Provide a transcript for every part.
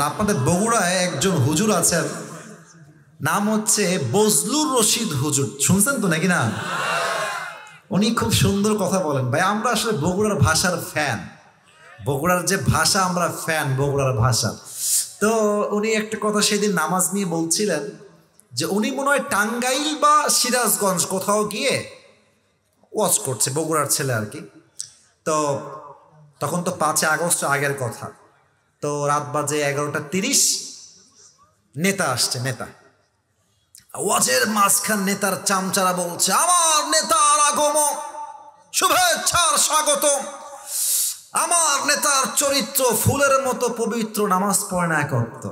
আপনাদের বগুড়ায় একজন হুজুর আছেন, নাম হচ্ছে বজলুর রশিদ হুজুর। শুনছেন তো নাকি না? উনি খুব সুন্দর কথা বলেন। ভাই আমরা আসলে বগুড়ার ভাষার ফ্যান, বগুড়ার যে ভাষা আমরা ফ্যান বগুড়ার ভাষা। তো উনি একটা কথা সেদিন নামাজ নিয়ে বলছিলেন যে উনি মনে হয় টাঙ্গাইল বা সিরাজগঞ্জ কোথাও গিয়ে ওয়াজ করছে, বগুড়ার ছেলে আর কি। তো তখন তো 5 আগস্ট আগের কথা। তো রাত বাজে 11:30, নেতা আসছে। নেতা ওয়াজের মাঝখান নেতার চামচারা বলছে, আমার নেতার আগমন, শুভেচ্ছার স্বাগত। আমার নেতার চরিত্র ফুলের মতো পবিত্র, নামাজ পড়ে না এক ওয়াক্ত।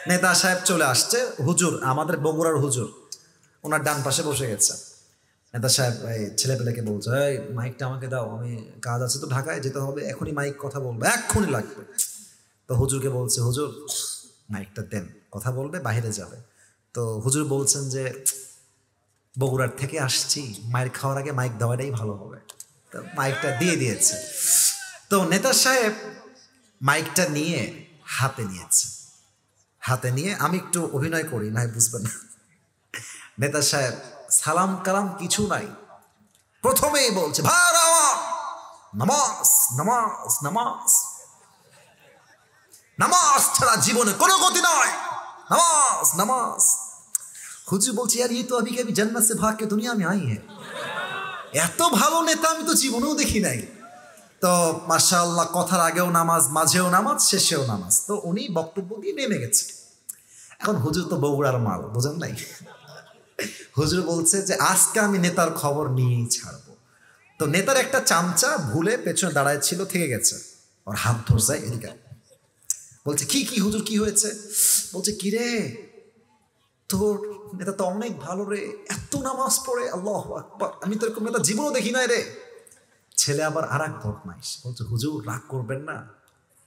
নেতা সাহেব চলে আসছে, হুজুর আমাদের বগুড়ার হুজুর ওনার ডান পাশে বসে গেছে। নেতা সাহেব এই ছেলেপেলেকে বলছে, এই মাইকটা আমাকে দাও, আমি কাজ আছে তো ঢাকায় যেতে হবে, এখনই মাইক কথা বলবো, এক্ষুনি লাগবে। তো হুজুরকে বলছে, হুজুর মাইকটা দেন, কথা বলবে, বাইরে যাবে। তো হুজুর বলছেন যে বগুড়ার থেকে আসছি, মাইক খাওয়ার আগে মাইক দেওয়াটাই ভালো হবে। তো মাইকটা দিয়ে দিয়েছে। তো নেতা সাহেব মাইকটা নিয়ে হাতে নিয়েছে। হাতে নিয়ে আমি একটু অভিনয় করি, না বুঝবেন না। নেতা সাহেব সালাম কালাম কিছু নাই, প্রথমেই বলছে, ভাইরা নামাজ নামাজ নামাজ, নামাজ ছাড়া জীবনে কোনো গতি নয়, নামাজ নামাজ। হুজুর বলছে, यार ये तो अभी कभी जन्नत से भाग के दुनिया में आई है। এত ভালো নেতা আমি তো জীবনেও দেখি নাই। তো মাশাআল্লাহ, কথার আগেও নামাজ, মাঝেও নামাজ, শেষেও নামাজ। তো উনি বক্তব্য দিয়ে নেমে গেছে। এখন হুজুর তো বগুড়ার মাল, বোঝেন নাই? হুজুর বলছে যে আজকে আমি নেতার খবর নিয়েই ছাড়বো। তো নেতার একটা চামচা ভুলে পেছনে দাঁড়ায় ছিল, থেকে গেছে। ওর হাত ধরছে এদিকে, বলছে কি কি হুজুর কি হয়েছে? বলছে কি রে, তোর নেতা তো অনেক ভালো রে, এত নামাজ পড়ে, আল্লাহু আকবার, আমি তো এরকম নেতা জীবনও দেখি নাই রে। ছেলে আবার আর এক বদমাইশ বলছে, হুজুর রাগ করবেন না,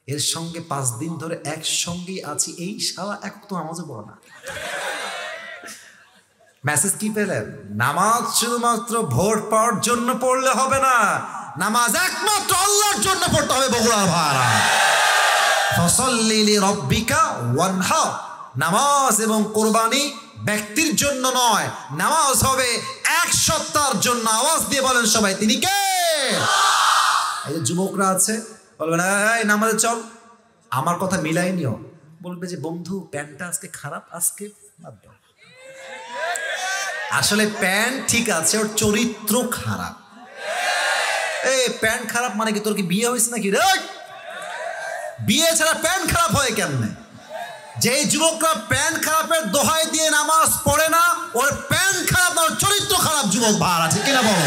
এর সঙ্গে 5 দিন ধরে একসঙ্গেই আছি, এই শালা এক তো নামাজও পড়ে না। মেসেজ কি পেলেন? নামাজ শুধুমাত্র ভোট পাওয়ার জন্য পড়লে হবে না, নামাজ একমাত্র আল্লাহর জন্য পড়তে হবে। বগুড়ার ভাড়া ফসল্লি লিরাব্বিকা ওয়ানহার, নামাজ এবং কোরবানি ব্যক্তির জন্য নয়, নামাজ হবে এক সত্তার জন্য। আওয়াজ দিয়ে বলেন সবাই, তিনি কে? এই যে যুবকরা আছে, বলবেন এই নামাজে চল, আমার কথা মিলাই নিও। বলবে যে বন্ধু প্যান্টটা আজকে খারাপ, আজকে বাদ দাও। আসলে প্যান্ট ঠিক আছে, ওর চরিত্র খারাপ। এই প্যান্ট খারাপ মানে কি, তোর কি বিয়ে হয়েছে নাকি রে? বিয়ে ছাড়া প্যান্ট খারাপ হয় কেমনে? যেই যুবকরা প্যান্ট খারাপের দোহাই দিয়ে নামাজ পড়ে না, ওর প্যান্ট খারাপ, ওর চরিত্র খারাপ। যুবক ভাড়া আছে কিনা বলো?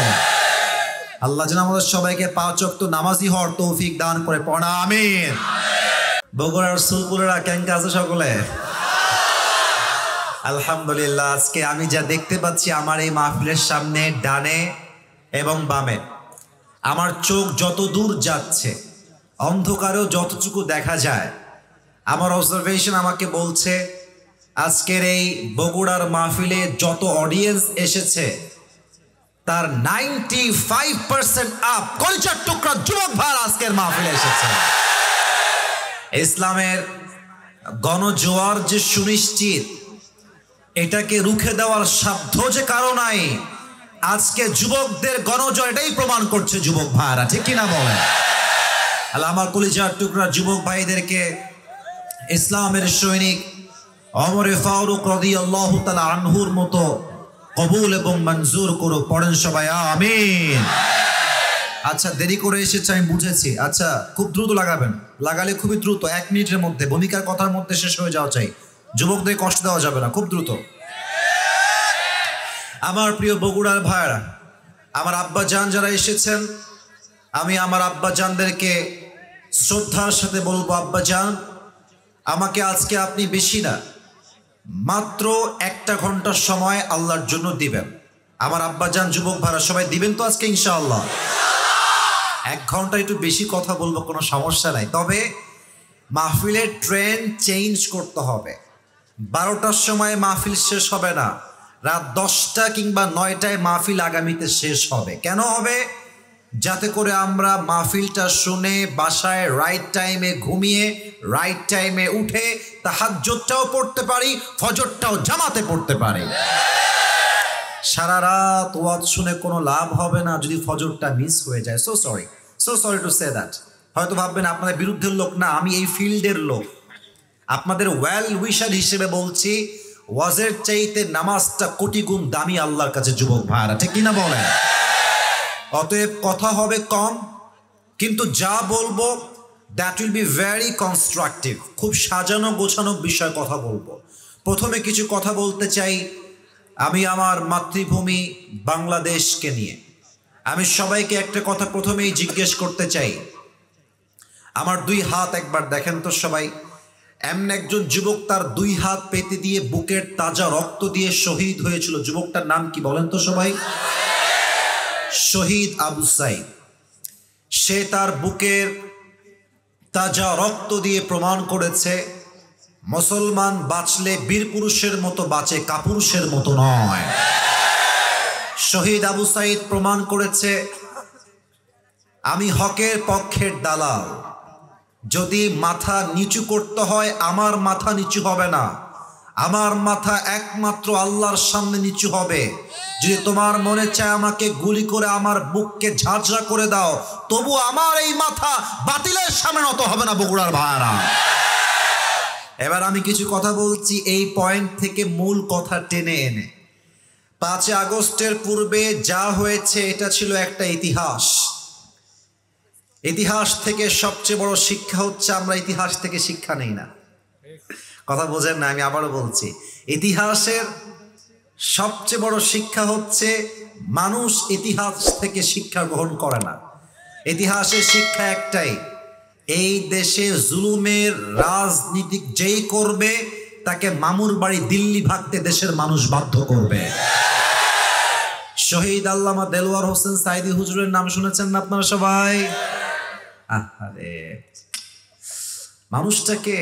আল্লাহ যেন আমাদের সবাইকে 5 ওয়াক্ত নামাজি হওয়ার তৌফিক দান করে, পড়া আমিন। বগুড়ার সুলপুরেরা কেঙ্কা আছে সকলে? আলহামদুলিল্লাহ। আজকে আমি যা দেখতে পাচ্ছি আমার এই মাহফিলের সামনে, ডানে এবং বামে, আমার চোখ যত দূর যাচ্ছে, অন্ধকারেও যতটুকু দেখা যায়, আমার অবজারভেশন আমাকে বলছে আজকের এই বগুড়ার মাহফিলে যত অডিয়েন্স এসেছে তার 95% আপ কলিজার টুকরা যুবক ভাই আজকের মাহফিলে এসেছে। ইসলামের গণজোয়ার যে সুনিশ্চিত, এটাকে রুখে দেওয়ার সাধ্য যে কারো নাই, আজকে যুবকদের গণজোয়ার এটাই প্রমাণ করছে। যুবক ভাইরা ঠিক কিনা বলেন? আল্লাহ আমার কলিজার টুকরা যুবক ভাইদেরকে ইসলামের সৈনিক ওমর ফারুক রাদিয়াল্লাহু তাআলা আনহুর মতো কবুল এবং মঞ্জুর করো, পড়েন সবাই আমিন। আচ্ছা দেরি করে এসেছে আমি বুঝেছি। আচ্ছা খুব দ্রুত লাগাবেন, লাগালে খুবই দ্রুত, 1 মিনিটের মধ্যে, ভূমিকার কথার মধ্যে শেষ হয়ে যাওয়া চাই। যুবকদের কষ্ট দেওয়া যাবে না, খুব দ্রুত। আমার প্রিয় বগুড়ার ভাইরা, আমার আব্বা জান যারা এসেছেন, আমি আমার আব্বা জানদেরকে শ্রদ্ধার সাথে বলবো, আব্বা জান আমাকে আজকে আপনি বেশি না মাত্র 1টা ঘন্টার সময় আল্লাহর জন্য দিবেন। আমার আব্বা জান যুবক ভাইরা সবাই দিবেন তো আজকে ইনশাআল্লাহ? 1 ঘন্টা একটু বেশি কথা বলবো, কোনো সমস্যা নাই। তবে মাহফিলের ট্রেন চেঞ্জ করতে হবে। 12টার সময় মাহফিল শেষ হবে না, রাত 10টা কিংবা 9টায় মাহফিল আগামীতে শেষ হবে। কেন হবে? যাতে করে আমরা মাহফিলটা শুনে বাসায় রাইট টাইমে ঘুমিয়ে রাইট টাইমে উঠে তাহাজ্জুদটাও পড়তে পারি, ফজরটাও জামাতে পড়তে পারি। সারা রাত ওয়াজ শুনে কোনো লাভ হবে না যদি ফজরটা মিস হয়ে যায়। So sorry to say that. হয়তো ভাববেন আপনাদের বিরুদ্ধের লোক না, আমি এই ফিল্ডের লোক। আপনাদের ওয়েল উইশার হিসেবে বলছি, ওয়াজের চাইতে নামাজটা কোটি গুণ দামি আল্লাহর কাছে যুবক ভাইরা, ঠিক কিনা বলেন? অতএব কথা হবে কম, কিন্তু যা বলবো that will be very constructive. খুব সাজানো গোছানো বিষয় কথা বলবো। প্রথমে কিছু কথা বলতে চাই আমি আমার মাতৃভূমি বাংলাদেশকে নিয়ে। আমি সবাইকে একটা কথা প্রথমেই জিজ্ঞেস করতে চাই, আমার দুই হাত একবার দেখেন তো সবাই। এমন একজন যুবক তার দুই হাত পেতে দিয়ে বুকের তাজা রক্ত দিয়ে শহীদ হয়েছিল। যুবকটার নাম কি বলেন তো সবাই? শহীদ আবু সাইদ। সে তার বুকের তাজা রক্ত দিয়ে প্রমাণ করেছে মুসলমান বাঁচলে বীর পুরুষের মতো বাঁচে, কাপুরুষের মতো নয়। শহীদ আবু সাইদ প্রমাণ করেছে আমি হকের পক্ষের দালাল। যদি মাথা নিচু করতে হয় আমার মাথা নিচু হবে না, আমার মাথা একমাত্র আল্লাহর সামনে নিচু হবে। যদি তোমার মনে চায় আমাকে গুলি করে আমার বুককে ঝাঁঝরা করে দাও, তবু আমার এই মাথা বাতিলের সামনে নত হবে না বগুড়ার ভাইরা। এবার আমি কিছু কথা বলছি এই পয়েন্ট থেকে মূল কথা টেনে এনে। 5 আগস্টের পূর্বে যা হয়েছে এটা ছিল একটা ইতিহাস। ইতিহাস থেকে সবচেয়ে বড় শিক্ষা হচ্ছে আমরা ইতিহাস থেকে শিক্ষা নেই না। কথা বোঝেন না, আমি আবারও বলছি, ইতিহাসের সবচেয়ে বড় শিক্ষা হচ্ছে মানুষ ইতিহাস থেকে শিক্ষা গ্রহণ করে না। ইতিহাসের শিক্ষা একটাই, এই দেশে জুলুমের রাজনীতি যেই করবে তাকে মামুর বাড়ি দিল্লি ভাগতে দেশের মানুষ বাধ্য করবে। শহীদ আল্লামা দেলোয়ার হোসেন সাইদি হুজুরের নাম শুনেছেন না আপনারা সবাই? আরে মানুষটাকে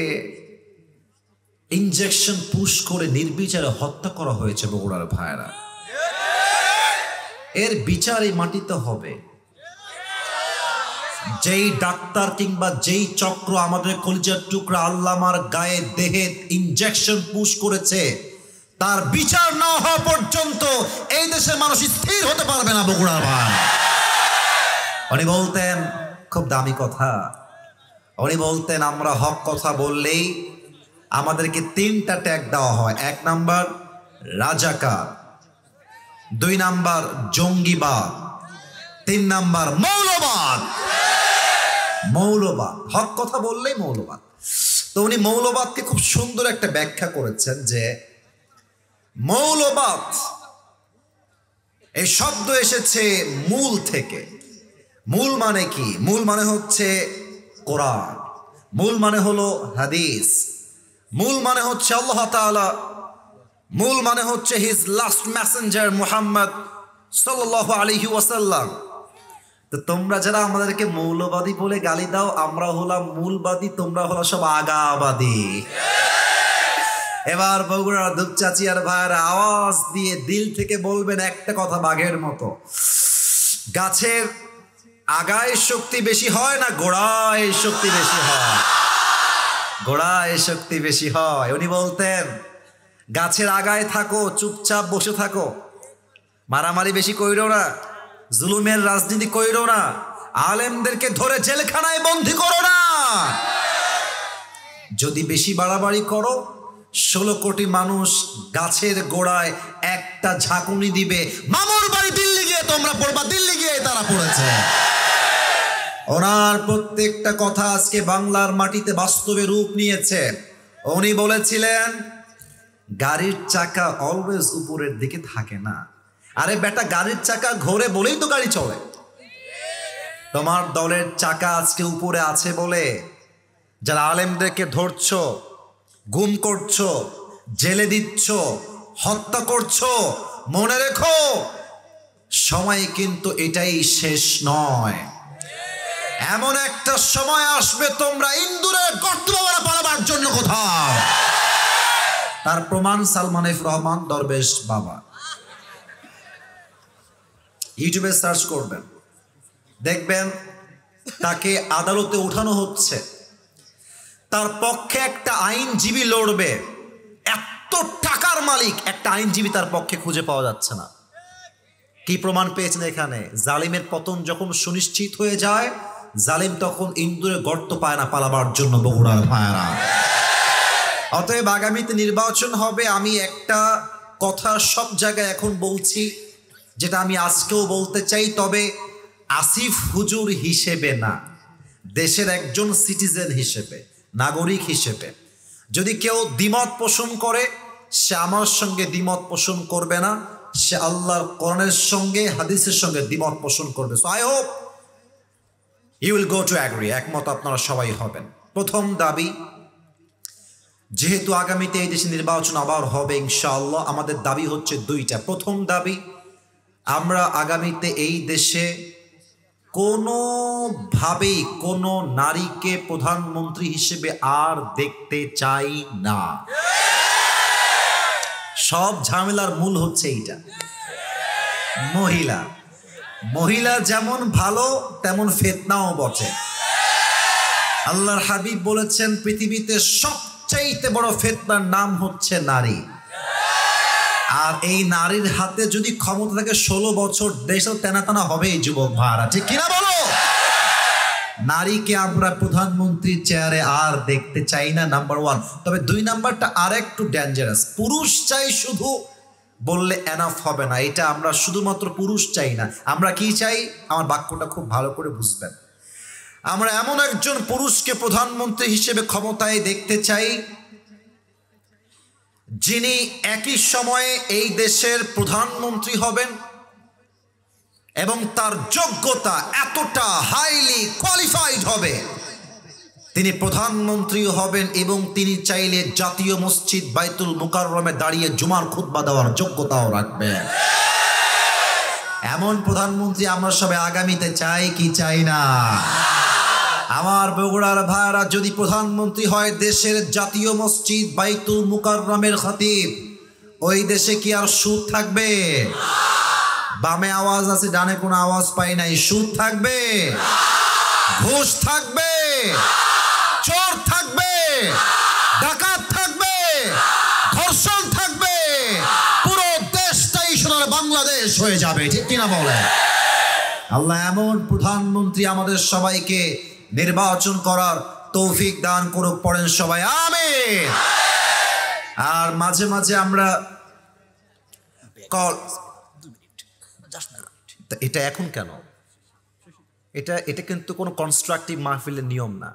ইনজেকশন পুশ করে নির্বিচারে হত্যা করা হয়েছে বগুড়ার ভাইরা। এর বিচার এই মাটিতে হবে। যেই ডাক্তার কিংবা যেই চক্র আমাদের কলিজার টুকরা আল্লামার গায়ে দেহে ইনজেকশন পুশ করেছে, তার বিচার না হওয়া পর্যন্ত এই দেশের মানুষ স্থির হতে পারবে না বগুড়ার ভাই। উনি বলতেন খুব দামি কথা, উনি বলতেন আমরা হক কথা বললেই আমাদেরকে 3টা ট্যাগ দেওয়া হয়। 1 নাম্বার রাজাকার, 2 নাম্বার জঙ্গিবাদ, 3 নাম্বার মৌলবাদ। মৌলবাদ, হক কথা বললেই মৌলবাদ। তো উনি মৌলবাদকে খুব সুন্দর একটা ব্যাখ্যা করেছেন যে মৌলবাদ এই শব্দ এসেছে মূল থেকে। মূল মানে কি? মূল মানে হচ্ছে কোরআন, মূল মানে হলো হাদিস, মূল মানে হচ্ছে আল্লাহ তাআলা, মূল মানে হচ্ছে হিজ লাস্ট মেসেঞ্জার মুহাম্মদ সাল্লাল্লাহু আলাইহি ওয়াসাল্লাম। তো তোমরা যারা আমাদেরকে মৌলবাদী বলে গালি দাও, আমরা হলাম মূলবাদী, তোমরা হলো সব আগাবাদী। এবার বগুড়ার দুপচাচি আর ভাইয়েরা আওয়াজ দিয়ে দিল থেকে বলবেন একটা কথা বাঘের মতো, গাছের আগায় শক্তি বেশি হয় না গোড়ায় শক্তি বেশি হয়? গোড়ায় শক্তি বেশি হয়। উনি বলতেন গাছের আগায় থাকো, চুপচাপ বসে থাকো, মারামারি বেশি কইরো না, জুলুমের রাজনীতি কইরো না, আলেমদেরকে ধরে জেলখানায় বন্দী করো না। যদি বেশি বাড়াবাড়ি করো 16 কোটি মানুষ গাছের গোড়ায় একটা ঝাঁকুনি দিবে, মামুর বাড়ি দিল্লি গিয়ে তোমরা পড়বা, দিল্লি গিয়ে তারা পড়েছে। ওনার প্রত্যেকটা কথা আজকে বাংলার মাটিতে বাস্তবে রূপ নিয়েছে। উনি বলেছিলেন গাড়ির চাকা অলওয়েজ উপরের দিকে থাকে না। আরে বেটা, গাড়ির চাকা ঘোরে বলেই তো গাড়ি চলে। তোমার দলের চাকা আজকে উপরে আছে বলে যারা আলেমদেরকে ধরছো, গুম করছো, জেলে দিচ্ছ, হত্যা করছো, মনে রেখো সময় কিন্তু এটাই শেষ নয়। এমন একটা সময় আসবে তোমরা ইন্দুরের গর্ত পালাবার জন্য কোথাও। তার প্রমাণ সালমান এফ রহমান দরবেশ বাবা। ইউটিউবে সার্চ করবেন, দেখবেন তাকে আদালতে উঠানো হচ্ছে, তার পক্ষে একটা আইনজীবী লড়বে, এত টাকার মালিক একটা আইনজীবী তার পক্ষে খুঁজে পাওয়া যাচ্ছে না। কি প্রমাণ পেয়েছেন এখানে? জালিমের পতন যখন সুনিশ্চিত হয়ে যায়, জালিম তখন ইন্দুরে গর্ত পায় না পালাবার জন্য। বগুড়ার ভাইরা, অতএব আগামীতে নির্বাচন হবে। আমি একটা কথা সব জায়গায় এখন বলছি, যেটা আমি আজকেও বলতে চাই, তবে আসিফ হুজুর হিসেবে না, দেশের একজন সিটিজেন হিসেবে, নাগরিক হিসেবে। যদি কেউ দ্বিমত পোষণ করে, সে আমার সঙ্গে দ্বিমত পোষণ করবে না, সে আল্লাহর কোরআনের সঙ্গে হাদিসের সঙ্গে দ্বিমত পোষণ করবে। So I hope you will go to agree, একমত আপনারা সবাই হবেন। প্রথম দাবি, যেহেতু আগামীতে এই দেশে নির্বাচন আবার হবে ইনশাআল্লাহ, আমাদের দাবি হচ্ছে দুইটা। প্রথম দাবি, আমরা আগামীতে এই দেশে কোনোভাবেই কোনো নারীকে প্রধানমন্ত্রী হিসেবে আর দেখতে চাই না। সব ঝামেলার মূল হচ্ছে এইটা। মহিলা যেমন ভালো তেমন ফিতনাও বটে। আল্লাহর হাবিব বলেছেন, পৃথিবীতে সবচাইতে বড় ফিতনার নাম হচ্ছে নারী। আর এই নারীর হাতে যদি ক্ষমতা থাকে 16 বছর, দেশ টানা টানা হবেই যুবক ভাড়া, ঠিক কিনা বলো? নারীকে আমরা প্রধানমন্ত্রীর চেয়ারে আর দেখতে চাই না, নাম্বার 1। তবে 2 নাম্বারটা আর একটু ডেঞ্জারাস। পুরুষ চাই শুধু বললে এনাফ হবে না, এটা আমরা শুধুমাত্র পুরুষ চাই না। আমরা কি চাই? আমার বাক্যটা খুব ভালো করে বুঝবেন। আমরা এমন একজন পুরুষকে প্রধানমন্ত্রী হিসেবে ক্ষমতায় দেখতে চাই, যিনি একই সময়ে এই দেশের প্রধানমন্ত্রী হবেন এবং তার যোগ্যতা এতটা হাইলি কোয়ালিফাইড হবে, তিনি প্রধানমন্ত্রী হবেন এবং তিনি চাইলে জাতীয় মসজিদ বাইতুল মুকাররমে দাঁড়িয়ে জুমার খুতবা দেওয়ার যোগ্যতাও রাখবেন। এমন প্রধানমন্ত্রী আমরা সবাই আগামীতে চাই কি চাই না? আমার বগুড়ার ভাইরা, যদি প্রধানমন্ত্রী হয় দেশের জাতীয় মসজিদ বাইতুল মুকাররমের খতিব, ওই দেশে কি আর সুদ থাকবে? বামে আওয়াজ আছে, ডানে কোনো আওয়াজ পাই নাই। সুদ থাকবে? ঘুষ থাকবে? চোর থাকবে? ডাকাত থাকবে? ধর্ষণ থাকবে? পুরো দেশটাই সোনার বাংলাদেশ হয়ে যাবে, ঠিক কিনা বলে? আল্লাহ এমন প্রধানমন্ত্রী আমাদের সবাইকে নির্বাচন করার তৌফিক দান করুক, পড়েন সবাই আমিন। আর মাঝে মাঝে আমরা এটা এখন কেন, এটা কিন্তু কোনো কনস্ট্রাকটিভ মাহফিলের নিয়ম না।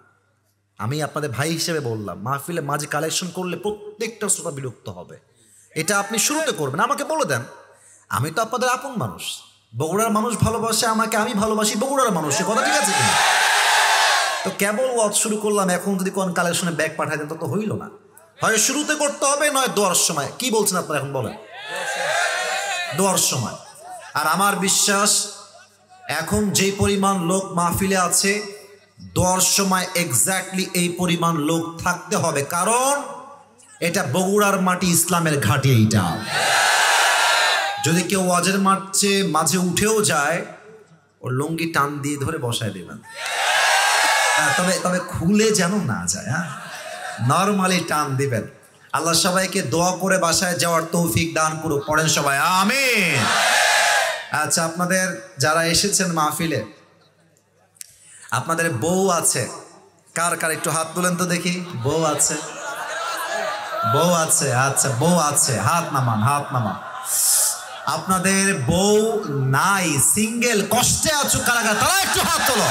আমি আপনাদের ভাই হিসেবে বললাম, মাহফিলে মাঝে কালেকশন করলে প্রত্যেকটা শ্রোতা বিরক্ত হবে। এটা আপনি শুরুতে করবেন, আমাকে বলে দেন। আমি তো আপনাদের আপন মানুষ, বগুড়ার মানুষ ভালোবাসে আমাকে, আমি ভালোবাসি বগুড়ার মানুষের কথা, ঠিক আছে কিনা? তো কেবল ওয়াজ শুরু করলাম, এখন যদি কোন কালেকশনে ব্যাগ পাঠাই দেন তো হইল না। হয় শুরুতে করতে হবে, নয় দোয়ার সময়। কি বলছেন আপনারা এখন বলেন? দোয়ার সময়। আর আমার বিশ্বাস, এখন যেই পরিমাণ লোক মাহফিলে আছে, দোয়ার সময় এক্স্যাক্টলি এই পরিমাণ লোক থাকতে হবে, কারণ এটা বগুড়ার মাটি, ইসলামের ঘাঁটি। এইটা যদি কেউ ওয়াজের মাঝে উঠেও যায়, ওর লুঙ্গি টান দিয়ে ধরে বসায় দেবেন। তবে খুলে যেন না যায়, হ্যাঁ, নরমালি টান দিবেন। আল্লাহ সবাইকে দোয়া করে বাসায় যাওয়ার তৌফিক দান করুক, পড়েন সবাই আমিন। আচ্ছা, আপনাদের যারা এসেছেন মাহফিলে, আপনাদের বউ আছে? কার কার একটু হাত তুলেন তো দেখি। বউ আছে? বউ আছে? আচ্ছা, বউ আছে, হাত নামান, হাত নামান। আপনাদের বউ নাই, সিঙ্গেল, কষ্টে আছো কারা কারা, তারা একটু হাত তোলো।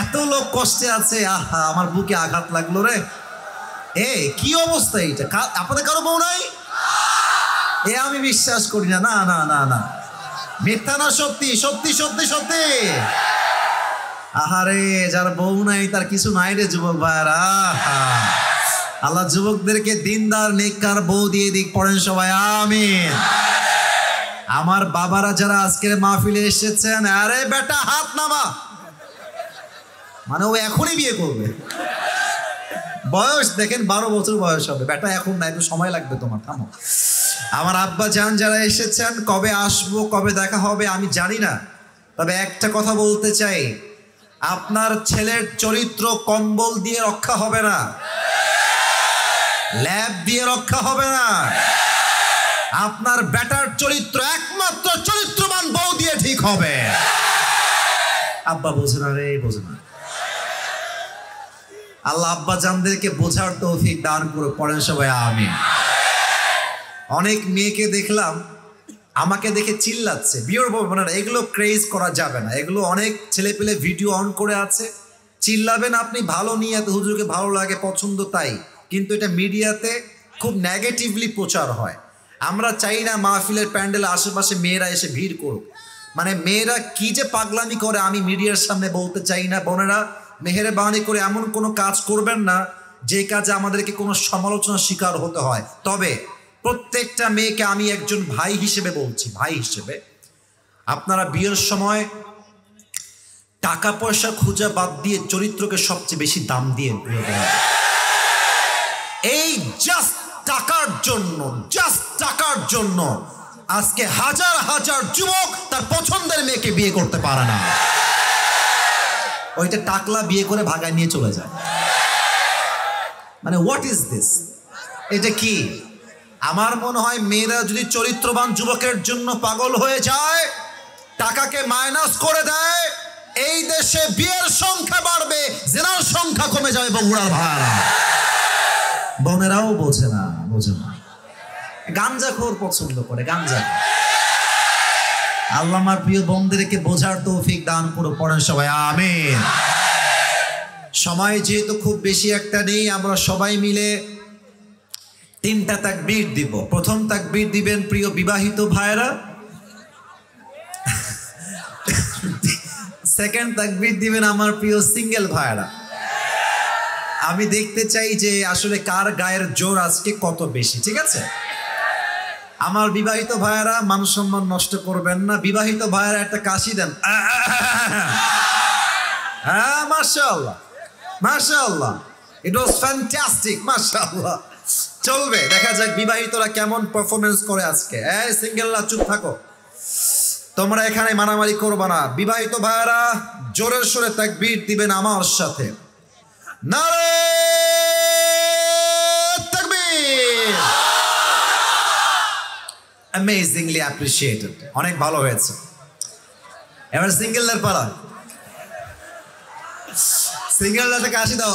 এত লোক কষ্টে আছে, আহা, আমার বুকে আঘাত লাগলো রে। কি অবস্থা এইটা? আপনাদের কারো বউ নাই? আমি বিশ্বাস করি না। না না না না, মিথ্যা না, সত্যি সত্যি সত্যি সত্যি। আহারে, যার বউ নাই তার কিছু নাই রে যুবক ভাইরা। আল্লাহ যুবকদেরকে দিনদার নেককার বউ দিয়ে দিক, পড়েন সবাই আমিন। আমার বাবারা যারা আজকের মাহফিলে এসেছেন, আরে বেটা হাত নামা, মানে ও এখনই বিয়ে করবে। বয়স দেখেন 12 বছর বয়স হবে, বেটা এখন না, একটু সময় লাগবে তোমার, থামো। আমার আব্বা জান যারা এসেছেন, কবে আসবো কবে দেখা হবে আমি জানি না, তবে একটা কথা বলতে চাই, আপনার ছেলের চরিত্র কম্বল দিয়ে রক্ষা হবে না, ল্যাব দিয়ে রক্ষা হবে না। আপনার বেটার চরিত্র একমাত্র চরিত্রবান বউ দিয়ে ঠিক হবে। আব্বা বোঝে না রে, বোঝে না। আল্লাহ আব্বা জানদেরকে বোঝার তৌফিক দান করে, পড়েন সবাই আমিন। অনেক মেয়েকে দেখলাম আমাকে দেখে চিল্লাচ্ছে, বিয়ের বলবেন না, এগুলো ক্রেজ করা যাবে না, এগুলো অনেক ছেলে পেলে ভিডিও অন করে আছে, চিল্লাবেন আপনি ভালো নিয়ে, এত হুজুরকে ভালো লাগে পছন্দ তাই, কিন্তু এটা মিডিয়াতে খুব নেগেটিভলি প্রচার হয়। আমরা চাই না মাহফিলের প্যান্ডেল আশেপাশে মেয়েরা এসে ভিড় করুক, মানে মেয়েরা কি যে পাগলামি করে আমি মিডিয়ার সামনে বলতে চাই না। বোনেরা মেহেরবানি করে এমন কোনো কাজ করবেন না যে কাজে আমাদেরকে কোনো সমালোচনার শিকার হতে হয়। তবে প্রত্যেকটা মেয়েকে আমি একজন ভাই হিসেবে বলছি, ভাই হিসেবে আপনারা বিয়ের সময় টাকা পয়সা খোঁজা বাদ দিয়ে চরিত্রকে সবচেয়ে বেশি দাম দিয়ে এই জাস্ট টাকার জন্য আজকে হাজার হাজার যুবক তার পছন্দের মেয়েকে বিয়ে করতে পারে না, ওইটা টাকলা বিয়ে করে ভাগায় নিয়ে চলে যায়। মানে হোয়াট ইজ দিস? এটা কি? আমার মনে হয় মেয়েরা যদি চরিত্রবান যুবকের জন্য পাগল হয়ে যায়, টাকাকে মাইনাস করে দেয়, এই দেশে বিয়ের সংখ্যা বাড়বে, জেনার সংখ্যা কমে যাবে। বগুড়ার ভাড়া বোনেরাও বোঝে না, গাঞ্জাখোর পছন্দ করে, গাঞ্জা। আল্লাহ আমার প্রিয় বোনদেরকে বোঝার তৌফিক দান করে, পড়েন সবাই আমিন। সময় যেহেতু খুব বেশি একটা নেই, আমরা সবাই মিলে 3টা তাকবীর দিব। প্রথম তাকবীর দিবেন প্রিয় বিবাহিত ভাইরা, সেকেন্ড তাকবীর দিবেন আমার প্রিয় সিঙ্গেল ভাইরা। আমি দেখতে চাই যে আসলে কার গায়ের জোর আজকে কত বেশি, ঠিক আছে? আমার বিবাহিত ভাইরা মান সম্মান নষ্ট করবেন না, বিবাহিত ভাইরা একটা কাশি দেন। হ্যাঁ, মাশাআল্লাহ মাশাআল্লাহ, ইট ওয়াজ ফ্যান্টাস্টিক, মাশাআল্লাহ। চলবে, দেখা যাক বিবাহিতরা কেমন পারফরমেন্স করে আজকে। এই সিঙ্গেলরা চুপ থাকো, তোমরা এখানে মারামারি করবে না। বিবাহিত ভাইরা জোরের সুরে তাকবীর দিবেন আমার সাথে। নারে তাকবীর! অ্যামেজিংলি অ্যাপ্রিশিয়েটেড, অনেক ভালো হয়েছে। এবার সিঙ্গেলদের পালা, সিঙ্গেলরা কাশি দাও।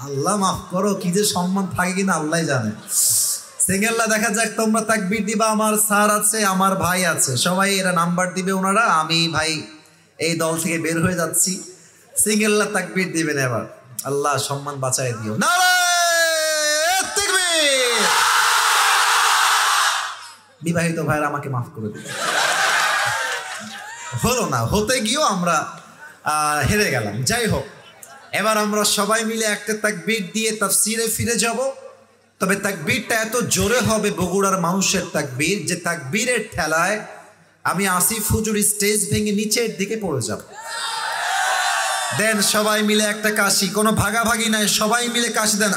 আল্লাহ মাফ করো, কি যে সম্মান থাকে কিনা আল্লাহ জানে। সিঙ্গেলরা দেখা যাক, তোমরা তাকবীর দিবা। আমার স্যার আছে, আমার ভাই আছে, সবাই এরা নাম্বার দিবে ওনারা। আমি ভাই এই দল থেকে বের হয়ে যাচ্ছি, সিঙ্গেলরা তাকবীর দিবেন এবার। আল্লাহ সম্মান বাঁচায় দিও। নারে তাকবীর! বিবাহিত ভাইরা আমাকে মাফ করে দিবে। হলো না, হতে গিয়েও আমরা হেরে গেলাম। যাই হোক, এবার আমরা সবাই মিলে একটা তাকবীর দিয়ে তাফসিরে ফিরে যাব। তবে তাকবীরটা এত জোরে হবে বগুড়ার মানুষের তাকবীর, যে তাকবীরের ঠেলায় আমি আসিফ হুজুর স্টেজ ভেঙে নিচের দিকে পড়ে যাব। দেন সবাই মিলে একটা কাশি, কোনো ভাগাভাগি নাই, সবাই মিলে কাশি দেন।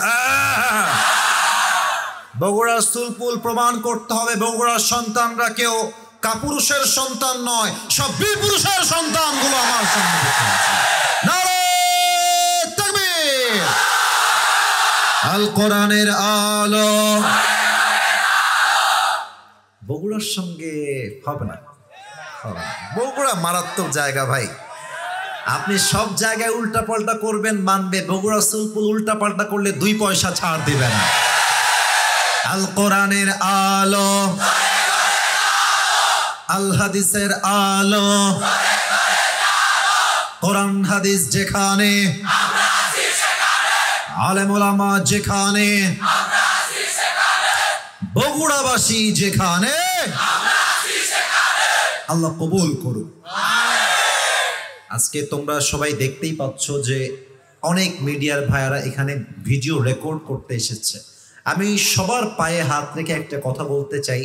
বগুড়ার সুলপুল প্রমাণ করতে হবে, বগুড়ার সন্তানরা কেউ কাপুরুষের সন্তান নয়, সব বীর পুরুষের সন্তানগুলো আমার সামনে। নারে তাকবীর! আল কোরআনের আলো। বগুড়ার সঙ্গে হবে না, বগুড়া মারাত্মক জায়গা ভাই। আপনি সব জায়গায় উল্টা পাল্টা করবেন মানবে, বগুড়া সুলপুল উল্টা পাল্টা করলে 2 পয়সা ছাড় দিবে না। আল কোরআনের আলো, আল হাদিসের আলো, কোরআন হাদিস যেখানে, আলেম ওলামা যেখানে, বগুড়াবাসী যেখানে, আল্লাহ কবুল করুন। আজকে তোমরা সবাই দেখতেই পাচ্ছ যে অনেক মিডিয়ার ভাইয়ারা এখানে ভিডিও রেকর্ড করতে এসেছে। আমি সবার পায়ে হাত রেখে একটা কথা বলতে চাই,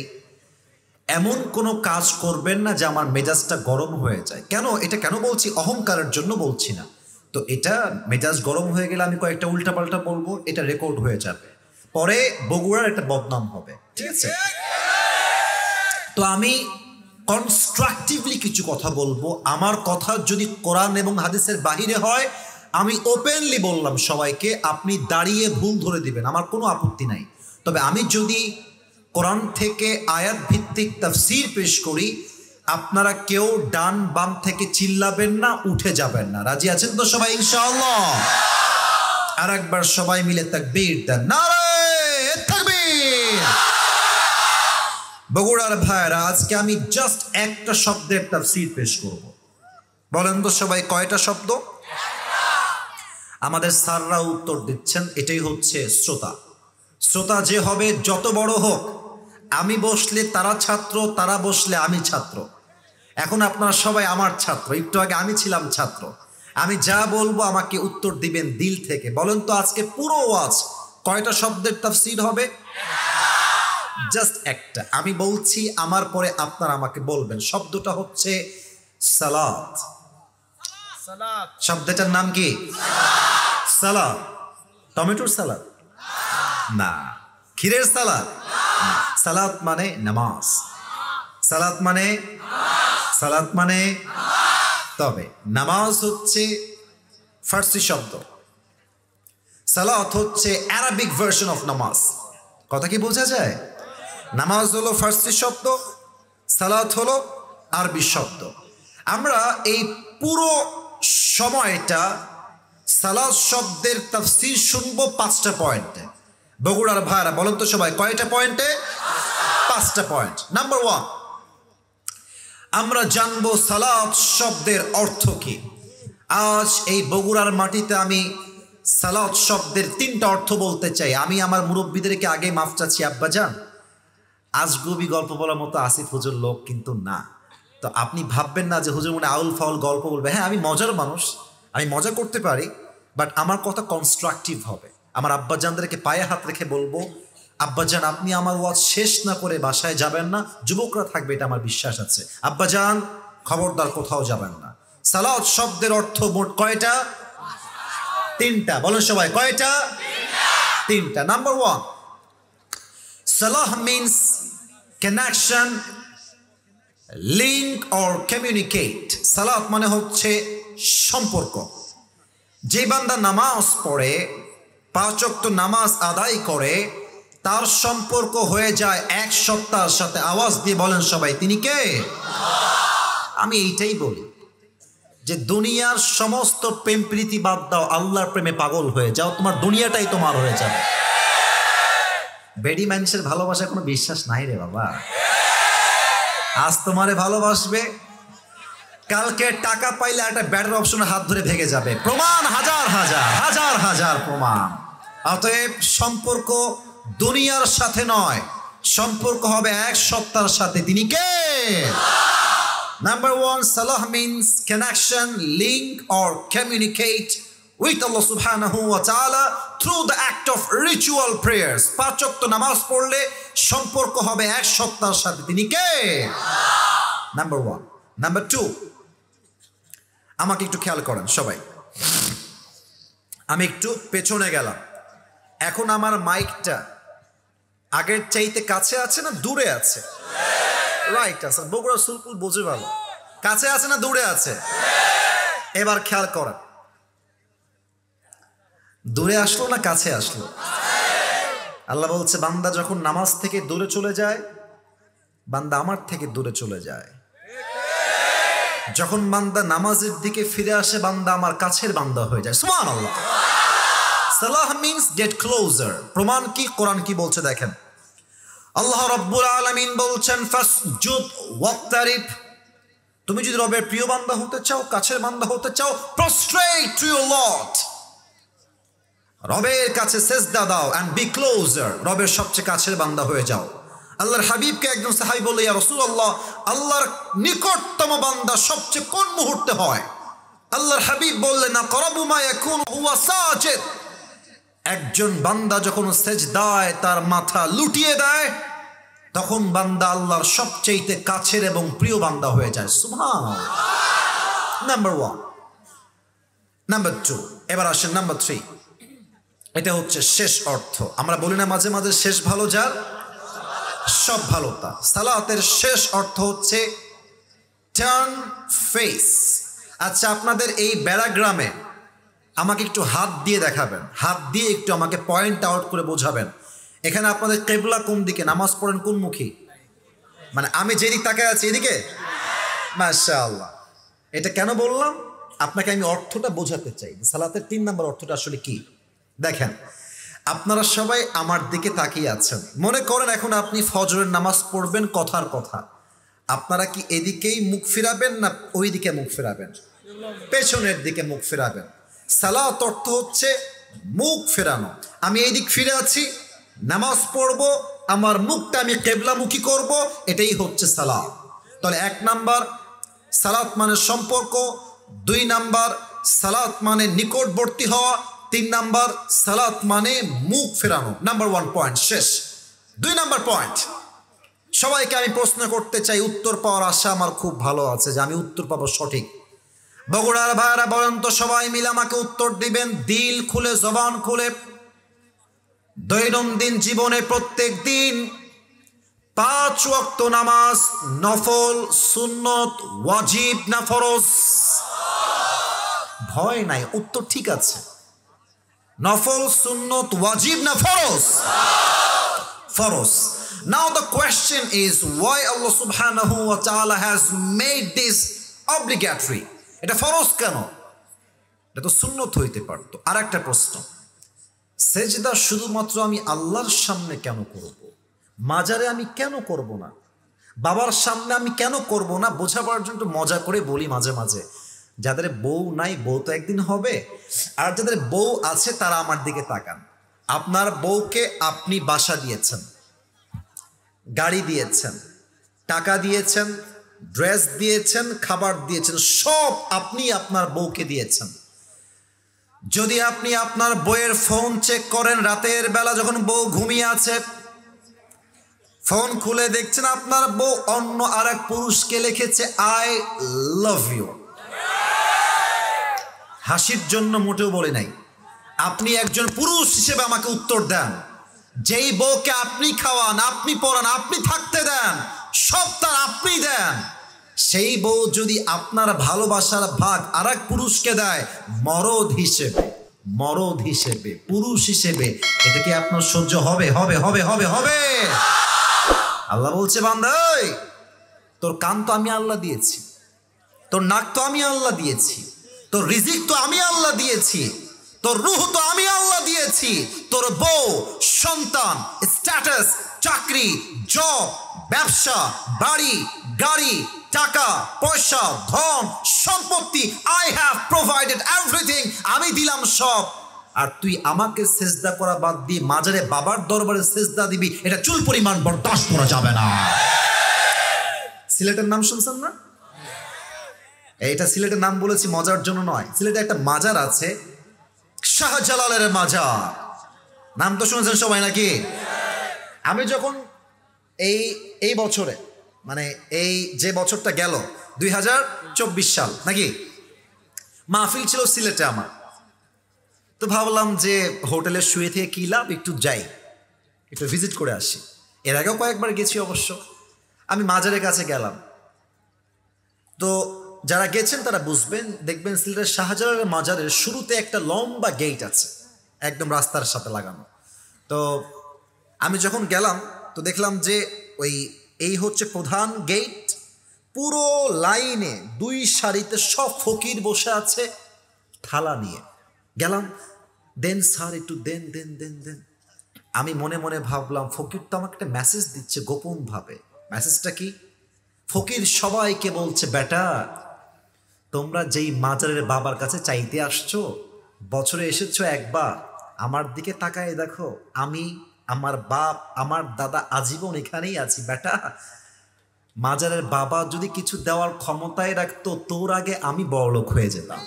এমন কোনো কাজ করবেন না যে আমার মেজাজটা গরম হয়ে যায়। এটা কেন বলছি? অহংকারের জন্য বলছি না। তো এটা মেজাজ গরম হয়ে গেলে আমি কয়েকটা উল্টাপাল্টা বলবো, এটা রেকর্ড হয়ে যাবে। পরে বগুড়ার একটা বদনাম হবে, ঠিক আছে? তো আমি কনস্ট্রাকটিভলি কিছু কথা বলবো। আমার কথা যদি কোরআন এবং হাদিসের বাহিরে হয়, আমি ওপেনলি বললাম সবাইকে, আপনি দাঁড়িয়ে ভুল ধরে দিবেন, আমার কোনো আপত্তি নাই। তবে আমি যদি কোরআন থেকে আয়াত ভিত্তিক তাফসীর পেশ করি, আপনারা কেউ ডান বাম থেকে চিল্লাবেন না, উঠে যাবেন না। রাজি আছেন তো সবাই ইনশাআল্লাহ? আর একবার সবাই মিলে তাকবীর দেন, নারে তাকবীর। বগুড়ার ভাইরা, আজকে আমি জাস্ট একটা শব্দের তাফসীর পেশ করব। বলেন তো সবাই, কয়টা শব্দ? আমাদের স্যাররা উত্তর দিচ্ছেন, এটাই হচ্ছে শ্রোতা। শ্রোতা যে হবে, যত বড় হোক, আমি বসলে তারা ছাত্র, তারা বসলে আমি ছাত্র। এখন আপনারা সবাই আমার ছাত্র, একটু আগে আমি ছিলাম ছাত্র। আমি যা বলবো আমাকে উত্তর দিবেন দিল থেকে। বলেন তো আজকে পুরো ওয়াজ কয়টা শব্দের তাফসীর হবে? জাস্ট একটা। আমি বলছি, আমার পরে আপনারা আমাকে বলবেন। শব্দটা হচ্ছে সালাত। শব্দটার নাম কি? সালাদ। টমেটোর সালাদ না, ক্ষীরের সালাদ। সালাত মানে নামাজ। সালাত মানে, সালাত মানে, তবে নামাজ হচ্ছে ফার্সি শব্দ, সালাত হচ্ছে আরবিক ভার্সন অফ নামাজ। কথা কি বোঝা যায়? নামাজ হলো ফার্সি শব্দ, সালাত হলো আরবি শব্দ। আমরা এই পুরো সময়টা সালাত শব্দের তাফসীর শুনবো 5টা পয়েন্টে। বগুড়ার ভাইরা বলেন তো সবাই, কয়টা পয়েন্টে? 5টা পয়েন্ট। নাম্বার 1, আমরা জানবো সালাত শব্দের অর্থ কি। আজ এই বগুড়ার মাটিতে আমি সালাত শব্দের 3টা অর্থ বলতে চাই। আমি আমার মুরব্বীদেরকে আগে মাফ চাচ্ছি, আব্বাজান আজগুবি গল্প বলার মতো আসিফ হুজুর লোক কিন্তু না। তো আপনি ভাববেন না যে হুজুর মনে আউল ফাউল গল্প বলবে। হ্যাঁ, আমি মজার মানুষ, আমি মজা করতে পারি, বাট আমার কথা কনস্ট্রাকটিভ হবে। আমার আব্বাজানদেরকে পায়ে হাত রেখে বলবো, আব্বাজান আপনি আমার ওয়াজ শেষ না করে বাসায় যাবেন না। যুবকরা থাকবে, এটা আমার বিশ্বাস আছে। আব্বাজান খবরদার কোথাও যাবেন না। সালাত শব্দের অর্থ মোট কয়টা? 3টা। বলেন সবাই, কয়টা? 3টা। Number 1, salah means connection, link or communicate. সালাত মানে হচ্ছে সম্পর্ক। যে বান্দা নামাজ পড়ে, 5 ওয়াক্ত নামাজ আদায় করে, তার সম্পর্ক হয়ে যায় এক সত্তার সাথে। আওয়াজ দিয়ে বলেন সবাই, তিনি কে? আমি এইটাই বলি যে দুনিয়ার সমস্ত প্রেম প্রীতি বাদ দাও, আল্লাহর প্রেমে পাগল হয়ে যাও, তোমার দুনিয়াটাই তোমার হয়ে যাবে। বেডি মানুষের ভালোবাসায় কোনো বিশ্বাস নাই রে বাবা। আজ তোমারে ভালোবাসবে, কালকে টাকা পাইলে একটা ব্যাটার অপশনে হাত ধরে ভেঙে যাবে। প্রমাণ হাজার হাজার হাজার হাজার প্রমাণ। অতএব সম্পর্ক দুনিয়ার সাথে নয়, সম্পর্ক হবে এক সত্তার সাথে। তিনি কে? Number 1, salah means connection, link or communicate with Allah subhanahu wa ta'ala through the act of ritual prayers. 5 ওয়াক্ত নামাজ পড়লে সম্পর্ক হবে এক সত্তার সাথে। তিনি কে? নাম্বার 1। নাম্বার 2, আমাকে একটু খেয়াল করেন সবাই। আমি একটু পেছনে গেলাম। এখন আমার মাইকটা আগের চাইতে কাছে আছে না দূরে আছে? রাইট আছে। বগুড়া সুলপুল বোঝে ভালো। কাছে আছে না দূরে আছে? এবার খেয়াল করেন, দূরে আসলো না কাছে আসলো? আল্লাহ বলছে, বান্দা যখন নামাজ থেকে দূরে চলে যায়, বান্দা আমার থেকে দূরে চলে যায়। যখন বান্দা নামাজের দিকে ফিরে আসে, বান্দা আমার কাছের বান্দা হয়ে যায়। সুবহানাল্লাহ। সালাহ মিন্স গেট ক্লোজার। প্রমাণ কি? কোরআন কি বলছে দেখেন। আল্লাহ রাব্বুল আলামিন বলছেন, ফাসজুদ ওয়াক্তারিব। তুমি যদি রবের প্রিয় বান্দা হতে চাও, কাছের বান্দা হতে চাও, প্রস্ট্রেট টু ইওর লর্ড। রবের কাছে সেজদা দাও এন্ড বি ক্লোজার। রবের সবচেয়ে কাছের বান্দা হয়ে যাও। আল্লাহর হাবিবকে একজন সাহাবী বলল, ইয়া রাসূলুল্লাহ, আল্লাহর নিকটতম বান্দা সবচেয়ে কোন মুহূর্তে হয়? আল্লাহর হাবিব বললেন, আকরাবু মা ইয়াকুনু হুয়া সাজিদ। একজন বান্দা যখন সেজদায় তার মাথা লুটিয়ে দেয়, তখন বান্দা আল্লাহর সবচেয়ে কাছের এবং প্রিয় বান্দা হয়ে যায়। সুবহানাল্লাহ। নাম্বার 1। নাম্বার 2, এবার আসেন নাম্বার 3। এটা হচ্ছে শেষ অর্থ। আমরা বলি না মাঝে মাঝে শেষ ভালো যার সব ভালো তা। সালাতের শেষ অর্থ হচ্ছে টার্ন ফেস। আচ্ছা, আপনাদের এই ব্যারাগ্রামে আমাকে একটু হাত দিয়ে দেখাবেন, হাত দিয়ে একটু আমাকে পয়েন্ট আউট করে বোঝাবেন এখানে আপনাদের কেবলা কোন দিকে, নামাজ পড়েন কোন মুখী, মানে আমি যেদিক তাকায় আছি এদিকে। মাশাআল্লাহ। এটা কেন বললাম আপনাকে, আমি অর্থটা বোঝাতে চাই সালাতের 3 নম্বর অর্থটা আসলে কি। দেখেন, আপনারা সবাই আমার দিকে তাকিয়ে আছেন, মনে করেন এখন আপনি ফজরের নামাজ পড়বেন, কথার কথা আপনারা কি এদিকেই মুখ ফিরাবেন না ওই দিকে মুখ ফিরাবেন? পেছনের দিকে মুখ ফিরাবেন। সালাত অর্থ হচ্ছে মুখ ফেরানো। আমি এই দিক ফিরে আছি, নামাজ পড়বো, আমার মুখটা আমি কেবলামুখী করব, এটাই হচ্ছে সালাত। তাহলে 1 নাম্বার সালাত মানে সম্পর্ক, 2 নাম্বার সালাত মানে নিকটবর্তী হওয়া, 3 নাম্বার সালাত মানে মুখ ফেরানো। নাম্বার 1 পয়েন্ট শেষ। 2 নাম্বার পয়েন্ট, সবাইকে আমি প্রশ্ন করতে চাই, উত্তর পাওয়ার আশা আমার খুব ভালো আছে যে আমি উত্তর পাবো সঠিক। বগুড়ার ভাইরা বলেন তো, সবাই মিলে আমাকে উত্তর দিবেন দিল খুলে, জবান খুলে। দৈনন্দিন জীবনে প্রত্যেক দিন 5 ওয়াক্ত নামাজ নফল, সুন্নত, ওয়াজিব না ফরজ? ভয় নাই, উত্তর ঠিক আছে। নফল, সুন্নত, ওয়াজিব না ফরজ? ফরজ। Now the question is why Allah subhanahu wa ta'ala has made this obligatory? এটা ফরজ কেন? এটা তো সুন্নত হইতে পারতো। আর একটা প্রশ্ন, সেজদা শুধুমাত্র আমি আল্লাহর সামনে কেন করব? মাজারে আমি কেন করব না? বাবার সামনে আমি কেন করব না? বোঝাবার জন্য মজা করে বলি মাঝে মাঝে, যাদের বউ নাই বউ তো একদিন হবে, আর যাদের বউ আছে তারা আমার দিকে তাকান। আপনার বউকে আপনি বাসা দিয়েছেন, গাড়ি দিয়েছেন, টাকা দিয়েছেন, ড্রেস দিয়েছেন, খাবার দিয়েছেন, সব আপনি আপনার বউকে দিয়েছেন। যদি আপনি আপনার বউয়ের ফোন চেক করেন রাতের বেলা যখন বউ ঘুমিয়ে আছে, ফোন খুলে দেখছেন আপনার বউ অন্য আরেক পুরুষকে লিখেছে আই লাভ ইউ। হাসির জন্য মোটেও বলে নাই, আপনি একজন পুরুষ হিসেবে আমাকে উত্তর দেন। যেই বউকে আপনি খাওয়ান, আপনি পড়ান, আপনি থাকতে দেন, সব তার আপনি দেন, সেই বউ যদি আপনার ভালোবাসার ভাগ আরেক পুরুষকে দেয় মরদ হিসেবে, মরদ হিসেবে, পুরুষ হিসেবে, এটা কি আপনার সহ্য হবে? হবে হবে হবে হবে। আল্লাহ বলছে, বান্দা তোর কান তো আমি আল্লাহ দিয়েছি, তোর নাক তো আমি আল্লাহ দিয়েছি, তোর রিজিক তো আমি আল্লাহ দিয়েছি, তোর রূহ তো আমি আল্লাহ দিয়েছি, তোর বউ, সন্তান, স্ট্যাটাস, চাকরি, জব, ব্যবসা, বাড়ি, গাড়ি, টাকা পয়সা, ধন সম্পত্তি, আই হ্যাভ প্রোভাইডেড এভরিথিং, আমি দিলাম সব। আর তুই আমাকে সেজদা করা বাদ দিয়ে মাজারে বাবার দরবারে সেজদা দিবি, এটা চুল পরিমাণ বরদাস্ত করা যাবে না। সিলেটের নাম শুনছেন না? এইটা সিলেটের নাম বলেছি মজার জন্য নয়। সিলেটে একটা মাজার আছে, শাহজালালের মাজার, নাম তো শুনেছেন সবাই নাকি? আমি যখন এই বছরে, মানে এই যে বছরটা গেল 2024 সাল নাকি, মাহফিল ছিল সিলেটে আমার, তো ভাবলাম যে হোটেলে শুয়ে থেকে কি লাভ, একটু যাই, একটু ভিজিট করে আসি। এর আগেও কয়েকবার গেছি অবশ্য। আমি মাজারের কাছে গেলাম, তো যারা গেছেন তারা বুঝবেন, দেখবেন সিলেটের শাহজালালের মাজারের শুরুতে একটা লম্বা গেট আছে, একদম রাস্তার সাথে লাগানো। তো আমি যখন গেলাম তো দেখলাম যে এই হচ্ছে প্রধান গেট, পুরো লাইনে 2 সারিতে সব ফকির বসে আছে থালা নিয়ে। গেলাম, দেন স্যার একটু দেন দেন দেন দেন। আমি মনে মনে ভাবলাম ফকির তো আমাকে একটা মেসেজ দিচ্ছে গোপন ভাবে। মেসেজটা কি? ফকির সবাইকে বলছে, বেটা তোমরা যেই মাজারের বাবার কাছে চাইতে আসছো, বছরে এসেছো একবার, আমার দিকে তাকায় দেখো, আমি, আমার বাপ, আমার দাদা আজীবন এখানেই আছি। বেটা মাজারের বাবা যদি কিছু দেওয়ার ক্ষমতায় রাখতো, তোর আগে আমি বড়লোক হয়ে যেতাম।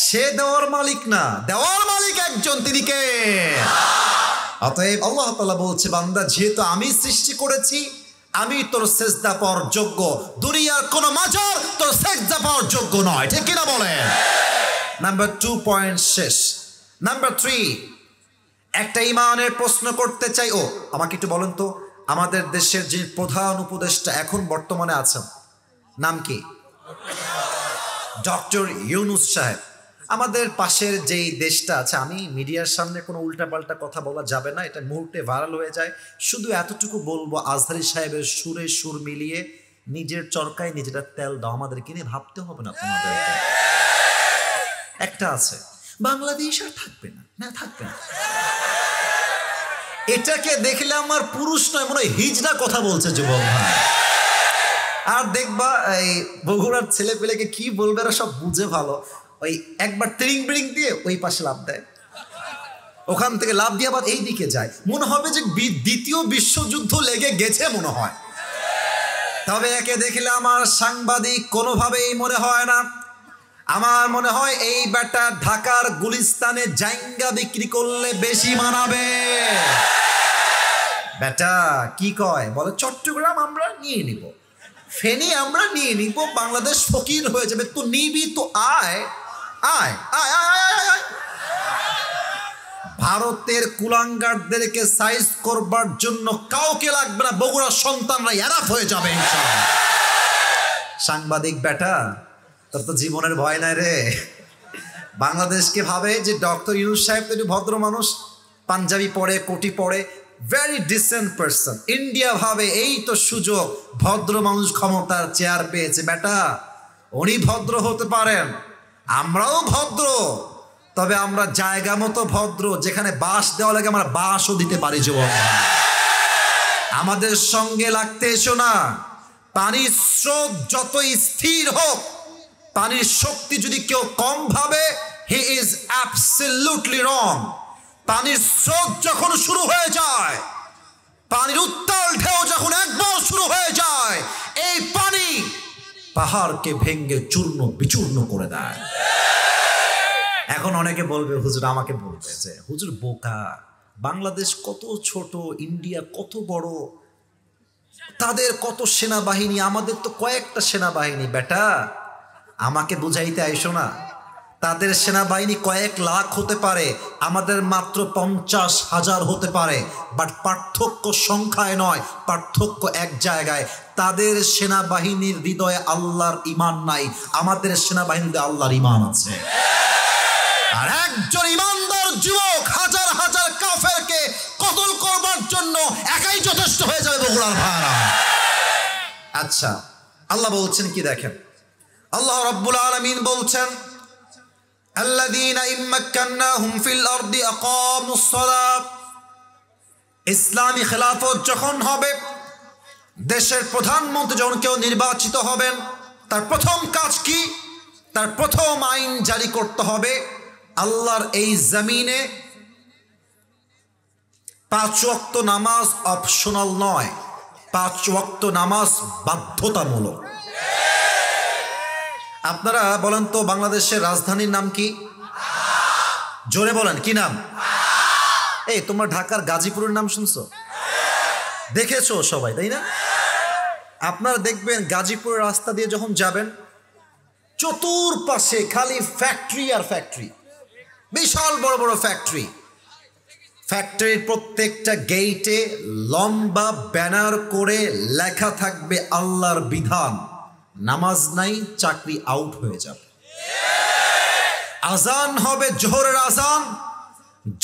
সে দেওয়ার মালিক না, দেওয়ার মালিক একজন, তিনি কে? অতএব আল্লাহ তাআলা বলছে, বান্দা যেহেতু আমি সৃষ্টি করেছি, আমি তোর সেজদা পাওয়ার যোগ্য, দুনিয়ার কোন মাজার তোর সেজদা পাওয়ার যোগ্য নয়। ঠিক কিনা বলেন? নাম্বার 2 পয়েন্ট শেষ। নাম্বার 3, একটা ইমানের প্রশ্ন করতে চাই। আমাকে একটু বলেন তো, আমাদের দেশের যে প্রধান উপদেষ্টা এখন বর্তমানে আছেন নাম কি? ডক্টর ইউনূস সাহেব। আমাদের পাশের যেই দেশটা আছে, আমি মিডিয়ার সামনে কোনো উল্টাপাল্টা কথা বলা যাবে না, এটা মুহূর্তে ভাইরাল হয়ে যায়। শুধু এতটুকু বলবো, আজহারী সাহেবের সুরে সুর মিলিয়ে নিজের চরকায় নিজেরা তেল দাও, আমাদেরকে নিয়ে ভাবতে হবে না তোমাদেরকে। একটা আছে, বাংলাদেশ আর থাকবে না, না থাকবে না। এটাকে দেখলে আমার পুরুষ নয়, মনে হয় হিজড়া কথা বলছে যুবক ভাই। আর দেখবা এই বগুড়ার ছেলে পেলেকে কি বলবে, এরা সব বুঝে ভালো। ওই একবার ট্রিং ব্রিং দিয়ে ওই পাশে লাভ দেয়, ওখান থেকে লাভ দিয়ে আবার এই দিকে যায়, মনে হবে যে দ্বিতীয় বিশ্বযুদ্ধ লেগে গেছে মনে হয়। তবে একে দেখলে আমার সাংবাদিক কোনোভাবেই মনে হয় না। আমার মনে হয় এই ব্যাটা ঢাকার গুলিস্তানে জাইঙ্গা বিক্রি করলে বেশি মানাবে। ব্যাটা কি কয়, বলে চট্টগ্রাম আমরা নিয়ে নিব, ফেনী আমরা নিয়ে নিব, বাংলাদেশ ফকির হয়ে যাবে। তো নিবি তো আয় আয় আয় আয়। ভারতের কুলাঙ্গারদেরকে সাইজ করবার জন্য কাউকে লাগবে না, বগুড়ার সন্তানরা এরাফ হয়ে যাবে ইনশাআল্লাহ। সাংবাদিক ব্যাটা, তোর তো জীবনের ভয় নাই রে। বাংলাদেশকে ভাবে যে ডক্টর ইউনূস সাহেব তো একটু ভদ্র মানুষ, পাঞ্জাবি পরে, কোটি পরে, ভেরি ডিসেন্ট পারসন। ইন্ডিয়া ভাবে এই তো সুযোগ, ভদ্র মানুষ ক্ষমতার চেয়ার পেয়েছে। বেটা, উনি ভদ্র হতে পারেন, আমরাও ভদ্র, তবে আমরা জায়গা মতো ভদ্র। যেখানে বাঁশ দেওয়া লাগে আমরা বাঁশও দিতে পারি। যুবক, আমাদের সঙ্গে লাগতে এসো না। পানির স্রোত যতই স্থির হোক, পানির শক্তি যদি কেউ কম ভাবে, হি ইজ অ্যাবসলিউটলি রং। পানির স্রোত যখন শুরু হয়ে যায়, পানির উত্তাল ঢেউ যখন একবার শুরু হয়ে যায়, এই পানি পাহাড়কে ভেঙে চূর্ণ বিচূর্ণ করে দেয়। এখন অনেকে বলবে, হুজুর আমাকে বলবে যে হুজুর বোকা, বাংলাদেশ কত ছোট, ইন্ডিয়া কত বড়, তাদের কত সেনাবাহিনী, আমাদের তো কয়েকটা সেনাবাহিনী। বেটা, আমাকে বুঝাইতে আইসো না। তাদের সেনাবাহিনী কয়েক লাখ হতে পারে, আমাদের মাত্র 50,000 হতে পারে, বাট পার্থক্য সংখ্যায় নয়, পার্থক্য এক জায়গায়। তাদের সেনাবাহিনীর হৃদয়ে আল্লাহর ঈমান নাই, আমাদের সেনাবাহিনীর হৃদয়ে আল্লাহর ঈমান আছে। আর একজন ঈমানদার যুবক হাজার হাজার কাফেরকে কতল করবার জন্য একাই যথেষ্ট হয়ে যাবে বগুড়ার ভাইরা। আচ্ছা, আল্লাহ বলছেন কি দেখেন, আল্লাহ রাব্বুল আলামিন বলছেন, আল্লাযীনা ইম্মাক্কান্নাহুম ফিল আরদি আকামুস সালাত। ইসলামী খেলাফত যখন হবে, দেশের প্রধানমন্ত্রী যখন কেউ নির্বাচিত হবেন, তার প্রথম কাজ কি? তার প্রথম আইন জারি করতে হবে, আল্লাহর এই জমিনে 5 ওয়াক্ত নামাজ অপশনাল নয়, 5 ওয়াক্ত নামাজ বাধ্যতামূলক। আপনারা বলেন তো, বাংলাদেশের রাজধানীর নাম কি? জোরে বলেন, কি নাম? এই তোমরা ঢাকার গাজীপুরের নাম শুনছো, দেখেছো সবাই, তাই না? আপনারা দেখবেন গাজীপুরের রাস্তা দিয়ে যখন যাবেন, চতুর্পাশে খালি ফ্যাক্টরি আর ফ্যাক্টরি, বিশাল বড় বড় ফ্যাক্টরি। ফ্যাক্টরির প্রত্যেকটা গেইটে লম্বা ব্যানার করে লেখা থাকবে আল্লাহর বিধান, নামাজ নাই চাকরি আউট হয়ে যাবে। আজান হবে জোহরের আজান,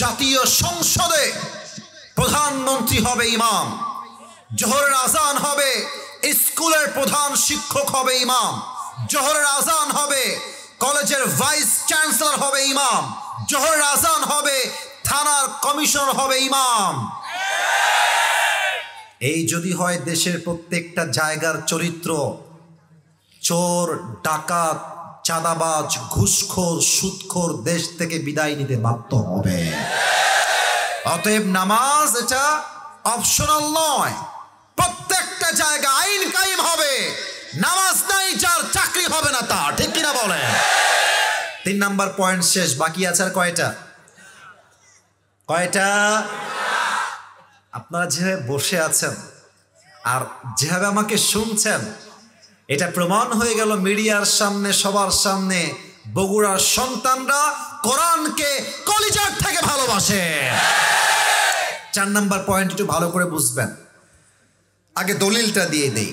জাতীয় সংসদে প্রধানমন্ত্রী হবে ইমাম। জোহরের আজান হবে, স্কুলের প্রধান শিক্ষক হবে ইমাম। জোহরের আজান হবে, কলেজের ভাইস চ্যান্সেলর হবে ইমাম। জোহরের আজান হবে, থানার কমিশনার হবে ইমাম। এই যদি হয় দেশের প্রত্যেকটা জায়গার চরিত্র, চোর, ডাকাত, চাঁদাবাজ, ঘুষখোর, সুদখোর দেশ থেকে বিদায় নিতে বাধ্য হবে। অতএব নামাজ এটা অপশনাল নয়, প্রত্যেকটা জায়গা আইন কায়েম হবে। নামাজ নাই যার, চাকরি হবে না তার, ঠিক কিনা বলেন? 3 নাম্বার পয়েন্ট শেষ, বাকি আছে আর কয়টা? আপনারা যেভাবে বসে আছেন আর যেভাবে আমাকে শুনছেন, এটা প্রমাণ হয়ে গেল মিডিয়ার সামনে, সবার সামনে বগুড়ার সন্তানরা কোরআনকে কলিজার থেকে ভালোবাসে। 4 নাম্বার পয়েন্ট একটু ভালো করে বুঝবেন। আগে দলিলটা দিয়ে দেই।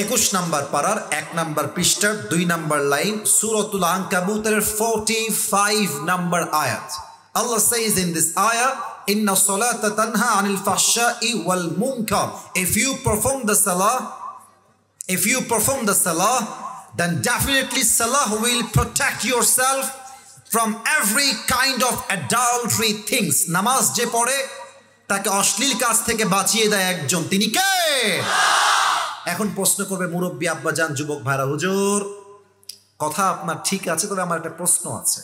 21 নাম্বার পারার 1 নাম্বার পৃষ্ঠার 2 নাম্বার লাইন, সূরাতুল আনকাবুতের 45 নাম্বার আয়াত। Allah says in this ayah, inna salata tanha anil fahsha'i wal munkar. If you perform the salah, then definitely salah will protect yourself from every kind of adultery things. নামাজ যে পড়ে তাকে অশ্লীল কাজ থেকে বাঁচিয়ে দেয় একজন, তিনি কে? এখন প্রশ্ন করবে মুরব্বী আব্বাজান, যুবক ভাইরা, হুজুর কথা আপনার ঠিক আছে, তবে আমার একটা প্রশ্ন আছে।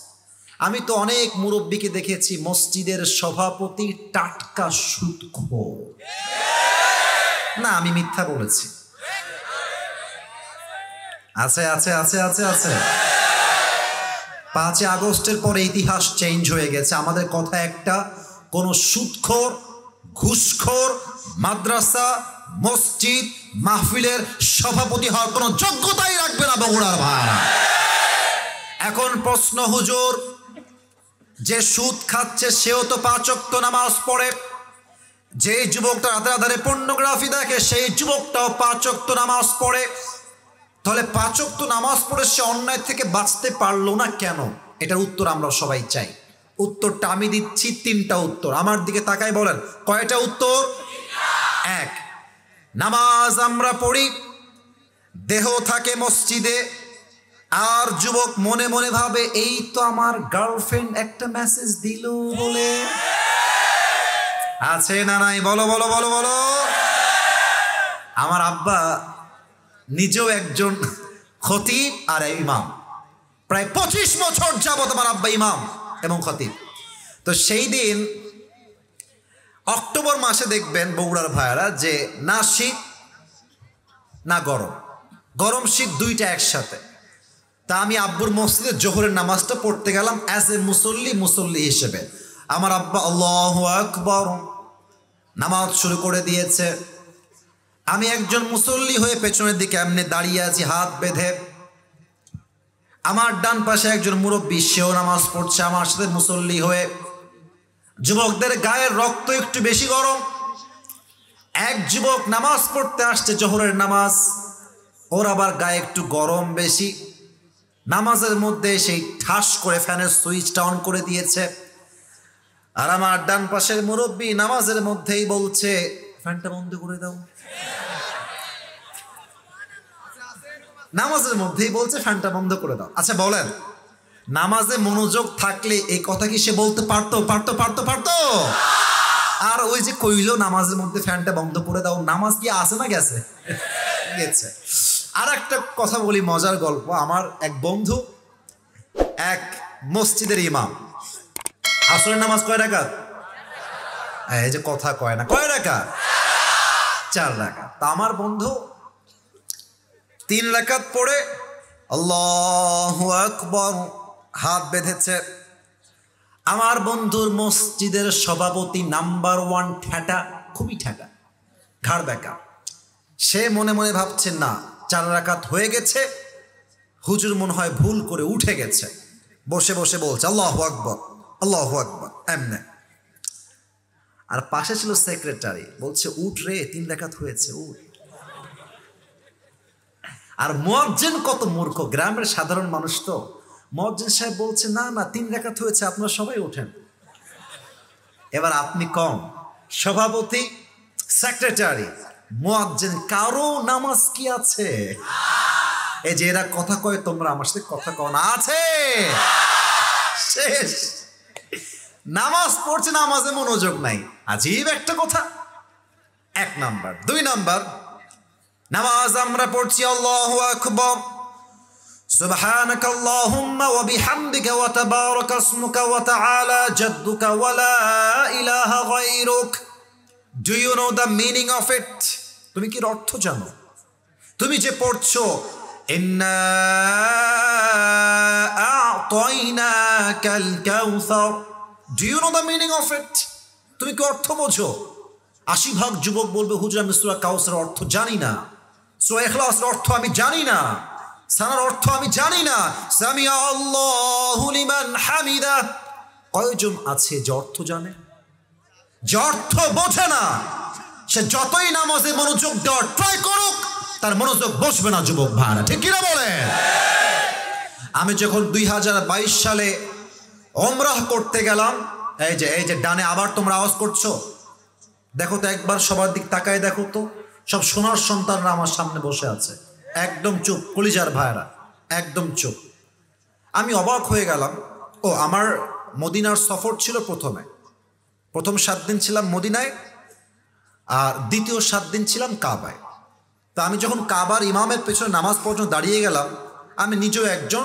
আমি তো অনেক মুরব্বীকে দেখেছি মসজিদের সভাপতি টাটকা সুদখোর। না, আমি মিথ্যা বলেছি? আছে আছে আছে আছে আছে 5 আগস্টের পরে ইতিহাস চেঞ্জ হয়ে গেছে। আমাদের কথা একটা, কোন সুদখোর, ঘুষখোর মাদ্রাসা, মসজিদ, মাহফিলের সভাপতি হওয়ার কোনো যোগ্যতাই রাখবে না বগুড়ার ভাইরা। এখন প্রশ্ন, হুজুর যে সুদ খাচ্ছে সেও তো 5 ওয়াক্ত নামাজ পড়ে, যে যুবকটা রাতে রাতে পর্নোগ্রাফি দেখে সেই যুবকটাও 5 ওয়াক্ত নামাজ পড়ে, তাহলে 5 ওয়াক্ত নামাজ পড়ে সে অন্যায় থেকে বাঁচতে পারলো না কেন? এটার উত্তর আমরা সবাই চাই। উত্তরটা আমি দিচ্ছি, 3টা উত্তর। আমার দিকে তাকাই, বলেন কয়টা উত্তর? 1, নামাজ আমরা পড়ি, দেহ থাকে মসজিদে, আর যুবক মনে মনে ভাবে এই তো আমার গার্লফ্রেন্ড একটা মেসেজ দিল বলে। আছে না নাই? বলো বলো বলো বলো। আমার আব্বা নিজেও একজন খতিব আর ইমাম, প্রায় 25 বছর যাবত আমার আব্বা ইমাম এবং খতিব। তো সেই দিন অক্টোবর মাসে দেখবেন বগুড়ার ভাইয়ারা যে না শীত না গরম, গরম শীত দুইটা একসাথে। তা আমি আব্বুর মসজিদে জোহরের নামাজটা পড়তে গেলাম অ্যাজ এ মুসল্লি হিসেবে। আমার আব্বা আল্লাহু আকবার নামাজ শুরু করে দিয়েছে। আমি একজন মুসল্লি হয়ে পেছনের দিকে এমনি দাঁড়িয়ে আছি হাত বেঁধে। আমার ডান পাশে একজন মুরব্বী, সেও নামাজ পড়ছে আমার সাথে মুসল্লি হয়ে। যুবকদের গায়ের রক্ত একটু বেশি গরম। এক যুবক নামাজ পড়তে আসছে জোহরের নামাজ, ওর আবার গায়ে একটু গরম বেশি। নামাজের মধ্যে সেই ঠাস করে ফ্যানের সুইচটা অন করে দিয়েছে। আর আমার ডান পাশের মুরব্বী নামাজের মধ্যেই বলছে ফ্যানটা বন্ধ করে দাও। নামাজের মধ্যেই বলছে ফ্যানটা বন্ধ করে দাও। আচ্ছা বলেন, নামাজে মনোযোগ থাকলে এই কথা কি সে বলতে পারতো? আর ওই যে কইলো নামাজের মধ্যে ফ্যানটা বন্ধ করে দাও, নামাজ কি আছে না গেছে? গেছে। আর একটা কথা বলি, মজার গল্প। আমার এক বন্ধু, এক মসজিদের ইমাম। আসরের নামাজ কয় রাকাত? এই যে কথা কয় না, কয় রাকাত? 4 রাকাত। তা আমার বন্ধু 3 রাকাত পড়ে আল্লাহু আকবার হাত বেঁধেছে। আমার বন্ধুর মসজিদের সভাপতি নাম্বার 1 ঠেটা, খুবই ঠেটা, ঘাড় বেঁকা। সে মনে মনে ভাবছে না 4 রাকাত হয়ে গেছে, হুজুর মনে হয় ভুল করে উঠে গেছে। বসে বসে বলছে আল্লাহু আকবার আল্লাহু আকবার এমনে। আর পাশে ছিল সেক্রেটারি, বলছে উঠ রে, 3 রাকাত হয়েছে, উঠ। আর মুয়াজ্জিন কত মূর্খ, গ্রামের সাধারণ মানুষ তো। মুয়াজ্জিন সাহেব বলছে না না 3 রাকাত হয়েছে, আপনারা সবাই ওঠেন। এবার আপনি কম, সভাপতি, সেক্রেটারি, মুয়াজ্জিন, কারো নামাজ কি আছে? এই যে এরা কথা কয়, তোমরা আমার সাথে কথা কও না, আছে? শেষ। নামাজ পড়ছে, নামাজে মনোযোগ নাই। আজীব একটা কথা। 1 নাম্বার। 2 নাম্বার, নামাজ আমরা পড়ছি আল্লাহু আকবার, সুবহানাকাল্লাহুম্মা ওয়া বিহামদিকা ওয়া তাবারাকা ইসমুকা ওয়া তাআলা জাদ্দুকা ওয়া লা ইলাহা গায়রুক। Do you know the meaning of it? তুমি কি অর্থ জানো? তুমি যে পড়ছো ইন্না আ'তাইনাকাল কাউসার, do you know the meaning of it? তুমি কি অর্থ বোঝো? 80% যুবক বলবে হুজুর আমি সূরা কাউসারের অর্থ জানি না, সূরা ইখলাসের অর্থ আমি জানি না। সানার অর্থ আমি জানি না। সামিয়া আল্লাহু লিমান হামিদা, কয়জন আছে যে অর্থ জানে? যে অর্থ বোঝে না সে যতই নামাজে মনোযোগ দেওয়ার ট্রাই করুক, তার মনোযোগ বসবে না যুবক ভাইরা, ঠিক কিনা বলে? আমি যখন 2022 সালে ওমরাহ করতে গেলাম, এই যে ডানে আবার তোমরা আওয়াজ করছো, দেখো তো একবার সবার দিক তাকায় দেখো তো, সব সোনার সন্তানরা আমার সামনে বসে আছে, একদম চুপ, কলিজার ভাইরা একদম চুপ। আমি অবাক হয়ে গেলাম। ও আমার মদিনার সফর ছিল, প্রথম 7 দিন ছিলাম মদিনায়, আর দ্বিতীয় 7 দিন ছিলাম কাবায়। তা আমি যখন কাবার ইমামের পেছনে নামাজ পর্যন্ত দাঁড়িয়ে গেলাম, আমি নিজেও একজন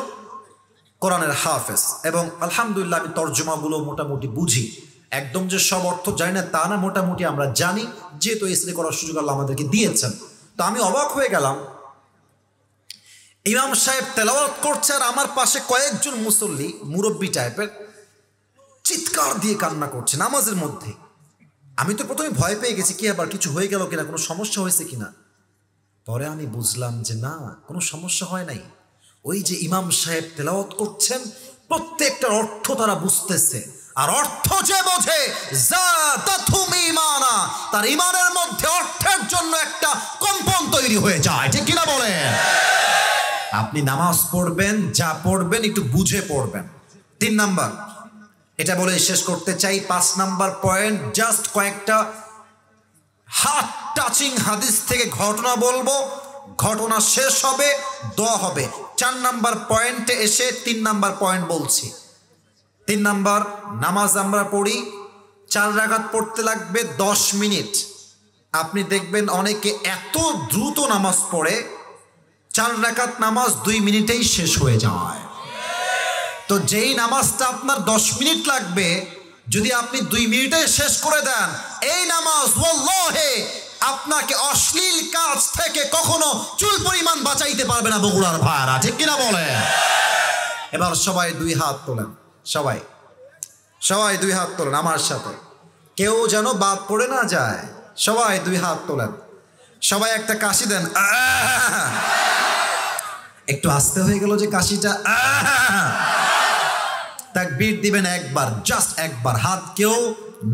কোরআনের হাফেজ, এবং আলহামদুলিল্লাহ আমি তর্জমাগুলো মোটামুটি বুঝি। একদম যে সব অর্থ জানি না তা না, মোটামুটি আমরা জানি, যেহেতু ইসলামি করার সুযোগ আল্লাহ আমাদেরকে দিয়েছেন। তো আমি অবাক হয়ে গেলাম, ইমাম সাহেব তেলাওয়াত করছে আর আমার পাশে কয়েকজন মুসল্লি মুরব্বী টাইপের চিৎকার দিয়ে কান্না করছে নামাজের মধ্যে। আমি তো প্রথমে ভয় পেয়ে গেছি, কি আবার কিছু হয়ে গেল কিনা, কোনো সমস্যা হয়েছে কিনা। পরে আমি বুঝলাম যে না, কোনো সমস্যা হয় নাই। ওই যে ইমাম সাহেব তেলাওয়াত করছেন, প্রত্যেকটার অর্থ তারা বুঝতেছে, আর অর্থ যে বোঝে যাদাতুহুম ঈমানা, তার ঈমানের মধ্যে অর্থের জন্য একটা কম্পন তৈরি হয়ে যায়, ঠিক কিনা বলে? আপনি নামাজ পড়বেন, যা পড়বেন একটু বুঝে পড়বেন। 3 নাম্বার, এটা বলে শেষ করতে চাই। 5 নাম্বার পয়েন্ট, জাস্ট কয়েকটা হাত টাচিং হাদিস থেকে ঘটনা বলবো, ঘটনা শেষ হবে, দোয়া হবে। 4 নাম্বার পয়েন্টে এসে 3 নাম্বার পয়েন্ট বলছি। 3 নাম্বার, নামাজ আমরা পড়ি 4 রাকাত, পড়তে লাগবে 10 মিনিট। আপনি দেখবেন অনেকে এত দ্রুত নামাজ পড়ে 4 রাকাত নামাজ 2 মিনিটেই শেষ হয়ে যায়। তো যেই নামাজটা আপনার 10 মিনিট লাগবে, যদি আপনি 2 মিনিটে শেষ করে দেন, এই নামাজ ওয়াল্লাহি আপনাকে অশ্লীল কাজ থেকে কখনো চুল পরিমাণ বাঁচাইতে পারবে না বগুড়ার ভাইরা, ঠিক কিনা বলে? এবার সবাই 2 হাত তোলেন, সবাই 2 হাত তোলেন আমার সাথে, কেউ যেন বাদ পড়ে না যায়। সবাই 2 হাত তোলেন, সবাই একটা কাশি দেন। একটু আস্তে হয়ে গেল যে কাশিটা। তাকবীর দিবেন একবার, জাস্ট একবার, হাত কেউ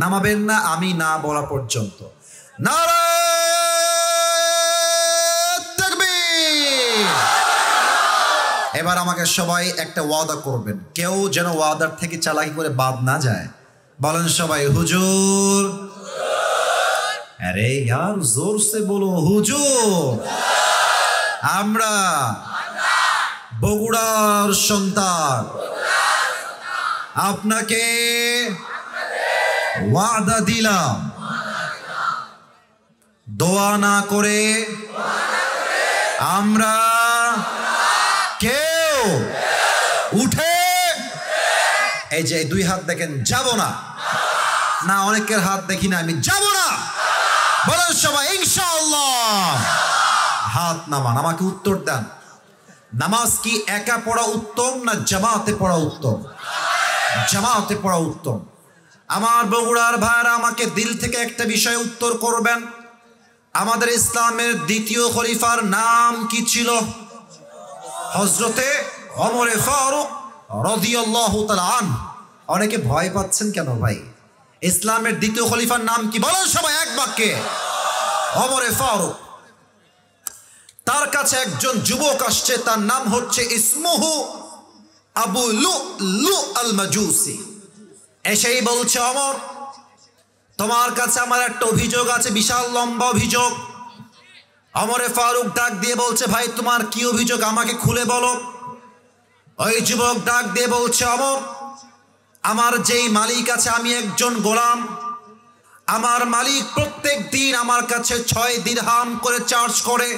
নামাবেন না আমি না বলা পর্যন্ত। নারায়ে তাকবীর। এবার আমাকে সবাই একটা ওয়াদা করবেন, কেউ যেন ওয়াদার থেকে চালাকি করে বাদ না যায়। বলেন সবাই হুজুর। আরে यार जोर से बोलो হুজুর। আমরা বগুড়ার সন্তান, আপনাকে ওয়াদা দিলাম, দোয়া না করে আমরা কেউ উঠে, এই যে 2 হাত দেখেন, যাব না। না, অনেকের হাত দেখি না, আমি যাব না। বলেন সবাই ইনশাআল্লাহ। হাত নামান, আমাকে উত্তর দেন। নামাজ কি একা পড়া উত্তম না জামাতে পড়া উত্তম? জামাতে পড়া উত্তম। আমার বগুড়ার ভাইরা আমাকে দিল থেকে একটা বিষয়ে উত্তর করবেন, আমাদের ইসলামের দ্বিতীয় খলিফার নাম কি ছিল? হযরতে ওমর ফারুক রাদিয়াল্লাহু তাআলা আনহু। অনেকে ভয় পাচ্ছেন কেন ভাই? ইসলামের দ্বিতীয় খলিফার নাম কি? বলেন সবাই এক বাক্যে, ওমর ফারুক। তার কাছে একজন যুবক আসছে, তার নাম হচ্ছে ইসমুহু আবু লুলু আল মাজুসি। এসেই বলছে, ওমর তোমার কাছে আমার একটা অভিযোগ আছে, বিশাল লম্বা অভিযোগ। ওমরে ফারুক ডাক দিয়ে বলছে, ভাই তোমার কি অভিযোগ, আমাকে খুলে বলো। ওই যুবক ডাক দিয়ে বলছে, ওমর আমার যেই মালিক আছে, আমি একজন গোলাম, আমার মালিক প্রত্যেক দিন আমার কাছে 6 দিরহাম করে চার্জ করে।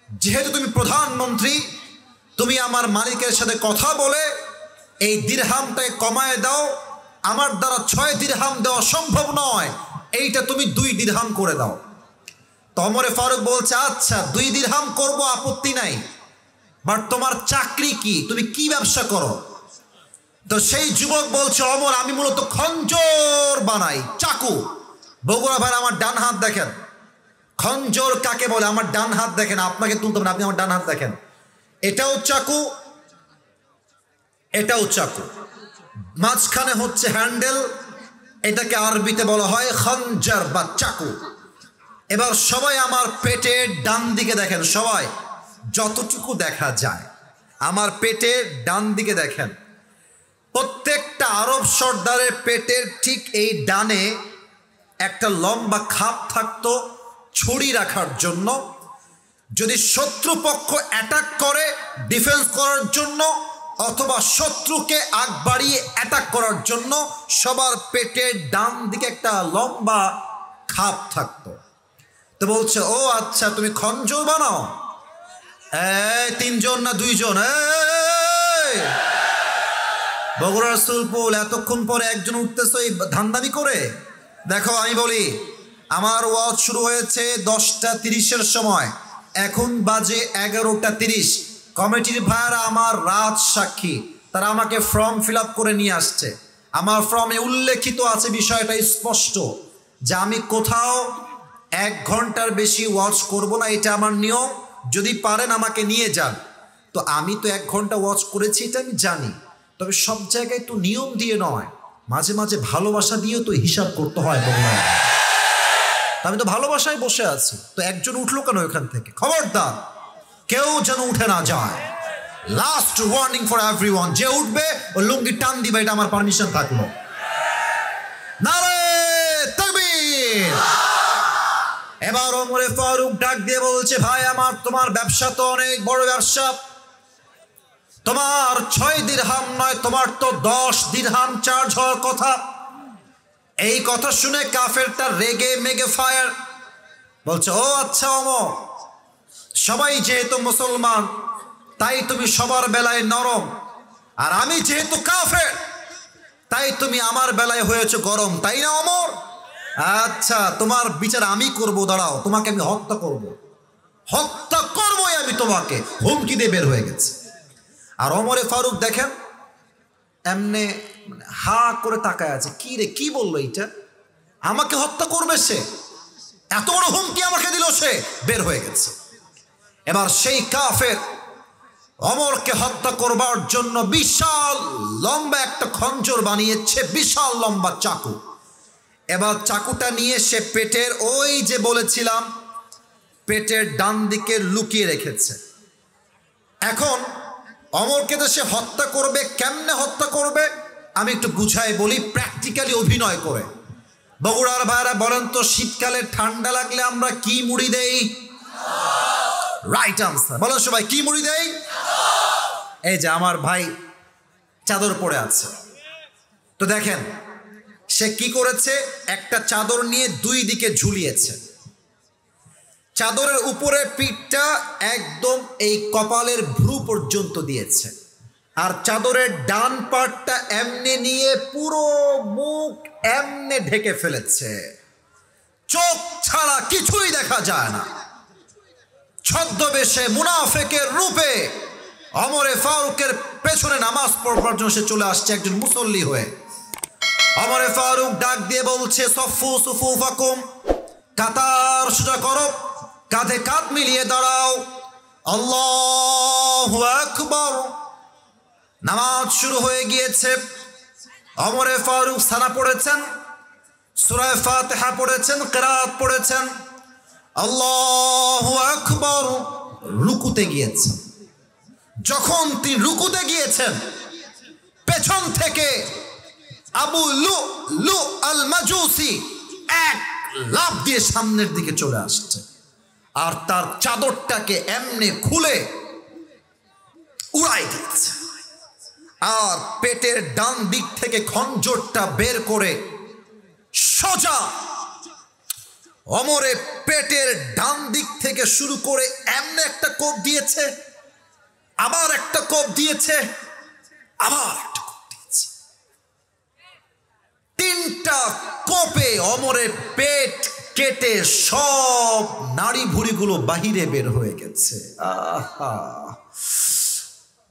যেহেতু তুমি প্রধানমন্ত্রী, তুমি আমার মালিকের সাথে কথা বলে এই দিরহামটাকে কমায় দাও। আমার দ্বারা 6 দিরহাম দেওয়া সম্ভব নয়, এইটা তুমি 2 দিরহাম করে দাও। তো ওমরে ফারুক বলছে, আচ্ছা 2 দিরহাম করব, আপত্তি নাই, বাট তোমার চাকরি কি, তুমি কি ব্যবসা করো? তো সেই যুবক বলছে, ওমর আমি মূলত খঞ্জর বানাই, চাকু। বগুড়া ভাই আমার ডান হাত দেখেন, খঞ্জর কাকে বলে? আমার ডান হাত দেখেন, আপনাকে তুলতে হবে না, আপনি আমার ডান হাত দেখেন। এটাও চাকু, এটাও চাকু, মাঝখানে হচ্ছে হ্যান্ডেল, এটাকে আরবিতে বলা হয় খঞ্জার বা চাকু। এবার সবাই আমার পেটের ডান দিকে দেখেন, সবাই যতটুকু দেখা যায় আমার পেটের ডান দিকে দেখেন। প্রত্যেকটা আরব সর্দারের পেটের ঠিক এই ডানে একটা লম্বা খাপ থাকতো ছুরি রাখার জন্য, যদি শত্রুপক্ষ অ্যাটাক করে ডিফেন্স করার জন্য অথবা শত্রুকে আগ বাড়িয়ে অ্যাটাক করার জন্য সবার পেটের ডান দিকে একটা লম্বা খাপ থাকতো। তো বলছে, ও আচ্ছা তুমি খঞ্জর বানাও? তিনজন না দুইজন? বগুড়ার সুলপুল, এতক্ষণ পরে একজন উঠতেছ এই ধান্দামি করে? দেখো আমি বলি, আমার ওয়াজ শুরু হয়েছে 10টা 30-এর সময়, এখন বাজে 11টা 30। কমিটির ভাইয়ারা আমার রাত সাক্ষী, তারা আমাকে ফর্ম ফিল আপ করে নিয়ে আসছে। আমার ফর্মে উল্লেখিত আছে বিষয়টা স্পষ্ট যে আমি কোথাও 1 ঘন্টার বেশি ওয়াজ করব না, এটা আমার নিয়ম। যদি পারেন আমাকে নিয়ে যান। তো আমি তো 1 ঘন্টা ওয়াজ করেছি, এটা আমি জানি, তবে সব জায়গায় তো নিয়ম দিয়ে নয়, মাঝে মাঝে ভালোবাসা দিয়েও তো হিসাব করতে হয়। আমি তো ভালোবাসায় বসে আছি, তো একজন উঠলো কেন ওখান থেকে? খবরদার কেউ যেন উঠে না যায়। লাস্ট ওয়ার্নিং ফর এভরিওয়ান, যে উঠবে ও লুঙ্গি টান দিবে, এটা আমার পারমিশন থাকলো। নারে তাকবীর। এবার ওমরে ফারুক ডাক দিয়ে বলছে, ভাই আমার, তোমার ব্যবসা তো অনেক বড় ব্যবসা, তোমার 6 দিরহাম নয়, তোমার তো 10 দিরহাম চার্জ হওয়ার কথা। এই কথা শুনে কাফেরটা রেগে মেগে ফায়ার, বলছে, ও আচ্ছা ওমর, সবাই যেহেতু মুসলমান তাই তুমি সবার বেলায় নরম, আর আমি যেহেতু কাফের তাই তুমি আমার বেলায় হয়েছে গরম, তাই না ওমর? আচ্ছা তোমার বিচার আমি করব, দাঁড়াও, তোমাকে আমি হত্যা করব, হত্যা করবই আমি তোমাকে, হুমকি দিয়ে বের হয়ে গেছে। আর ওমরে ফারুক দেখেন এমনে হা করে তাকায় আছে, কি রে, কি বললো এটা? আমাকে হত্যা করবে সে? এত বড় হুমকি আমাকে দিল সে? বের হয়ে গেছে। এবার সেই কাফের ওমরকে হত্যা করবার জন্য বিশাল লম্বা একটা খঞ্জর বানিয়েছে, বিশাল লম্বা চাকু। এবার চাকুটা নিয়ে সে পেটের, ওই যে বলেছিলাম পেটের ডান দিকে লুকিয়ে রেখেছে। এখন ওমরকে তো সে হত্যা করবে, কেমনে হত্যা করবে আমি একটু বুঝাই বলি, প্র্যাকটিক্যালি অভিনয় করে। বগুড়ার ভাইরা বলেন তো, শীতকালে ঠান্ডা লাগলে আমরা কি মুড়ি দেই? রাইট আনসার, বলো সবাই, কি মুড়ি দেই? এই যে আমার ভাই চাদর পরে আছে, তো দেখেন সে কি করেছে, একটা চাদর নিয়ে 2 দিকে ঝুলিয়েছে। চাদরের উপরের পিঠটা একদম এই কপালের ভ্রু পর্যন্ত দিয়েছে, আর চাদরের ডান পাটটা এমনে নিয়ে পুরো মুখ এমনে ঢেকে ফেলেছে, চোখ ছাড়া কিছুই দেখা যায় না। ছদ্মবেশে মুনাফেকের রূপে ওমরে ফারুকের পেছনে নামাজ পড়বার জন্য সে চলে আসছে একজন মুসল্লি হয়ে। ওমরে ফারুক ডাক দিয়ে বলছে, সফু সুফুফাকুম, কাতার সোজা করো, কাঁধে কাঁধ মিলিয়ে দাঁড়াও, আল্লাহু আকবার। নামাজ শুরু হয়ে গিয়েছে। ওমরে ফারুক সানা পড়েছেন, সূরা ফাতিহা পড়েছেন, কিরাত পড়েছেন, আল্লাহু আকবার। রুকুতে গিয়েছেন। যখন তিনি রুকুতে গিয়েছেন, পেছন থেকে আবু লু আল মাজুসি এক লাফ দিয়ে সামনের দিকে চলে আসছে, আর তার চাদরটাকে এমনি খুলে উড়াই দিচ্ছে, আর পেটের ডান দিক থেকে খঞ্জরটা বের করে সোজা ওমরের পেটের ডান দিক থেকে শুরু করে এমনি একটা কোপ দিয়েছে, আবার একটা কোপ দিয়েছে, আবার একটা কোপ দিয়েছে। 3টা কোপে ওমরের পেট কেটে সব নাড়ি ভুড়িগুলো বাহিরে বের হয়ে গেছে। আহা!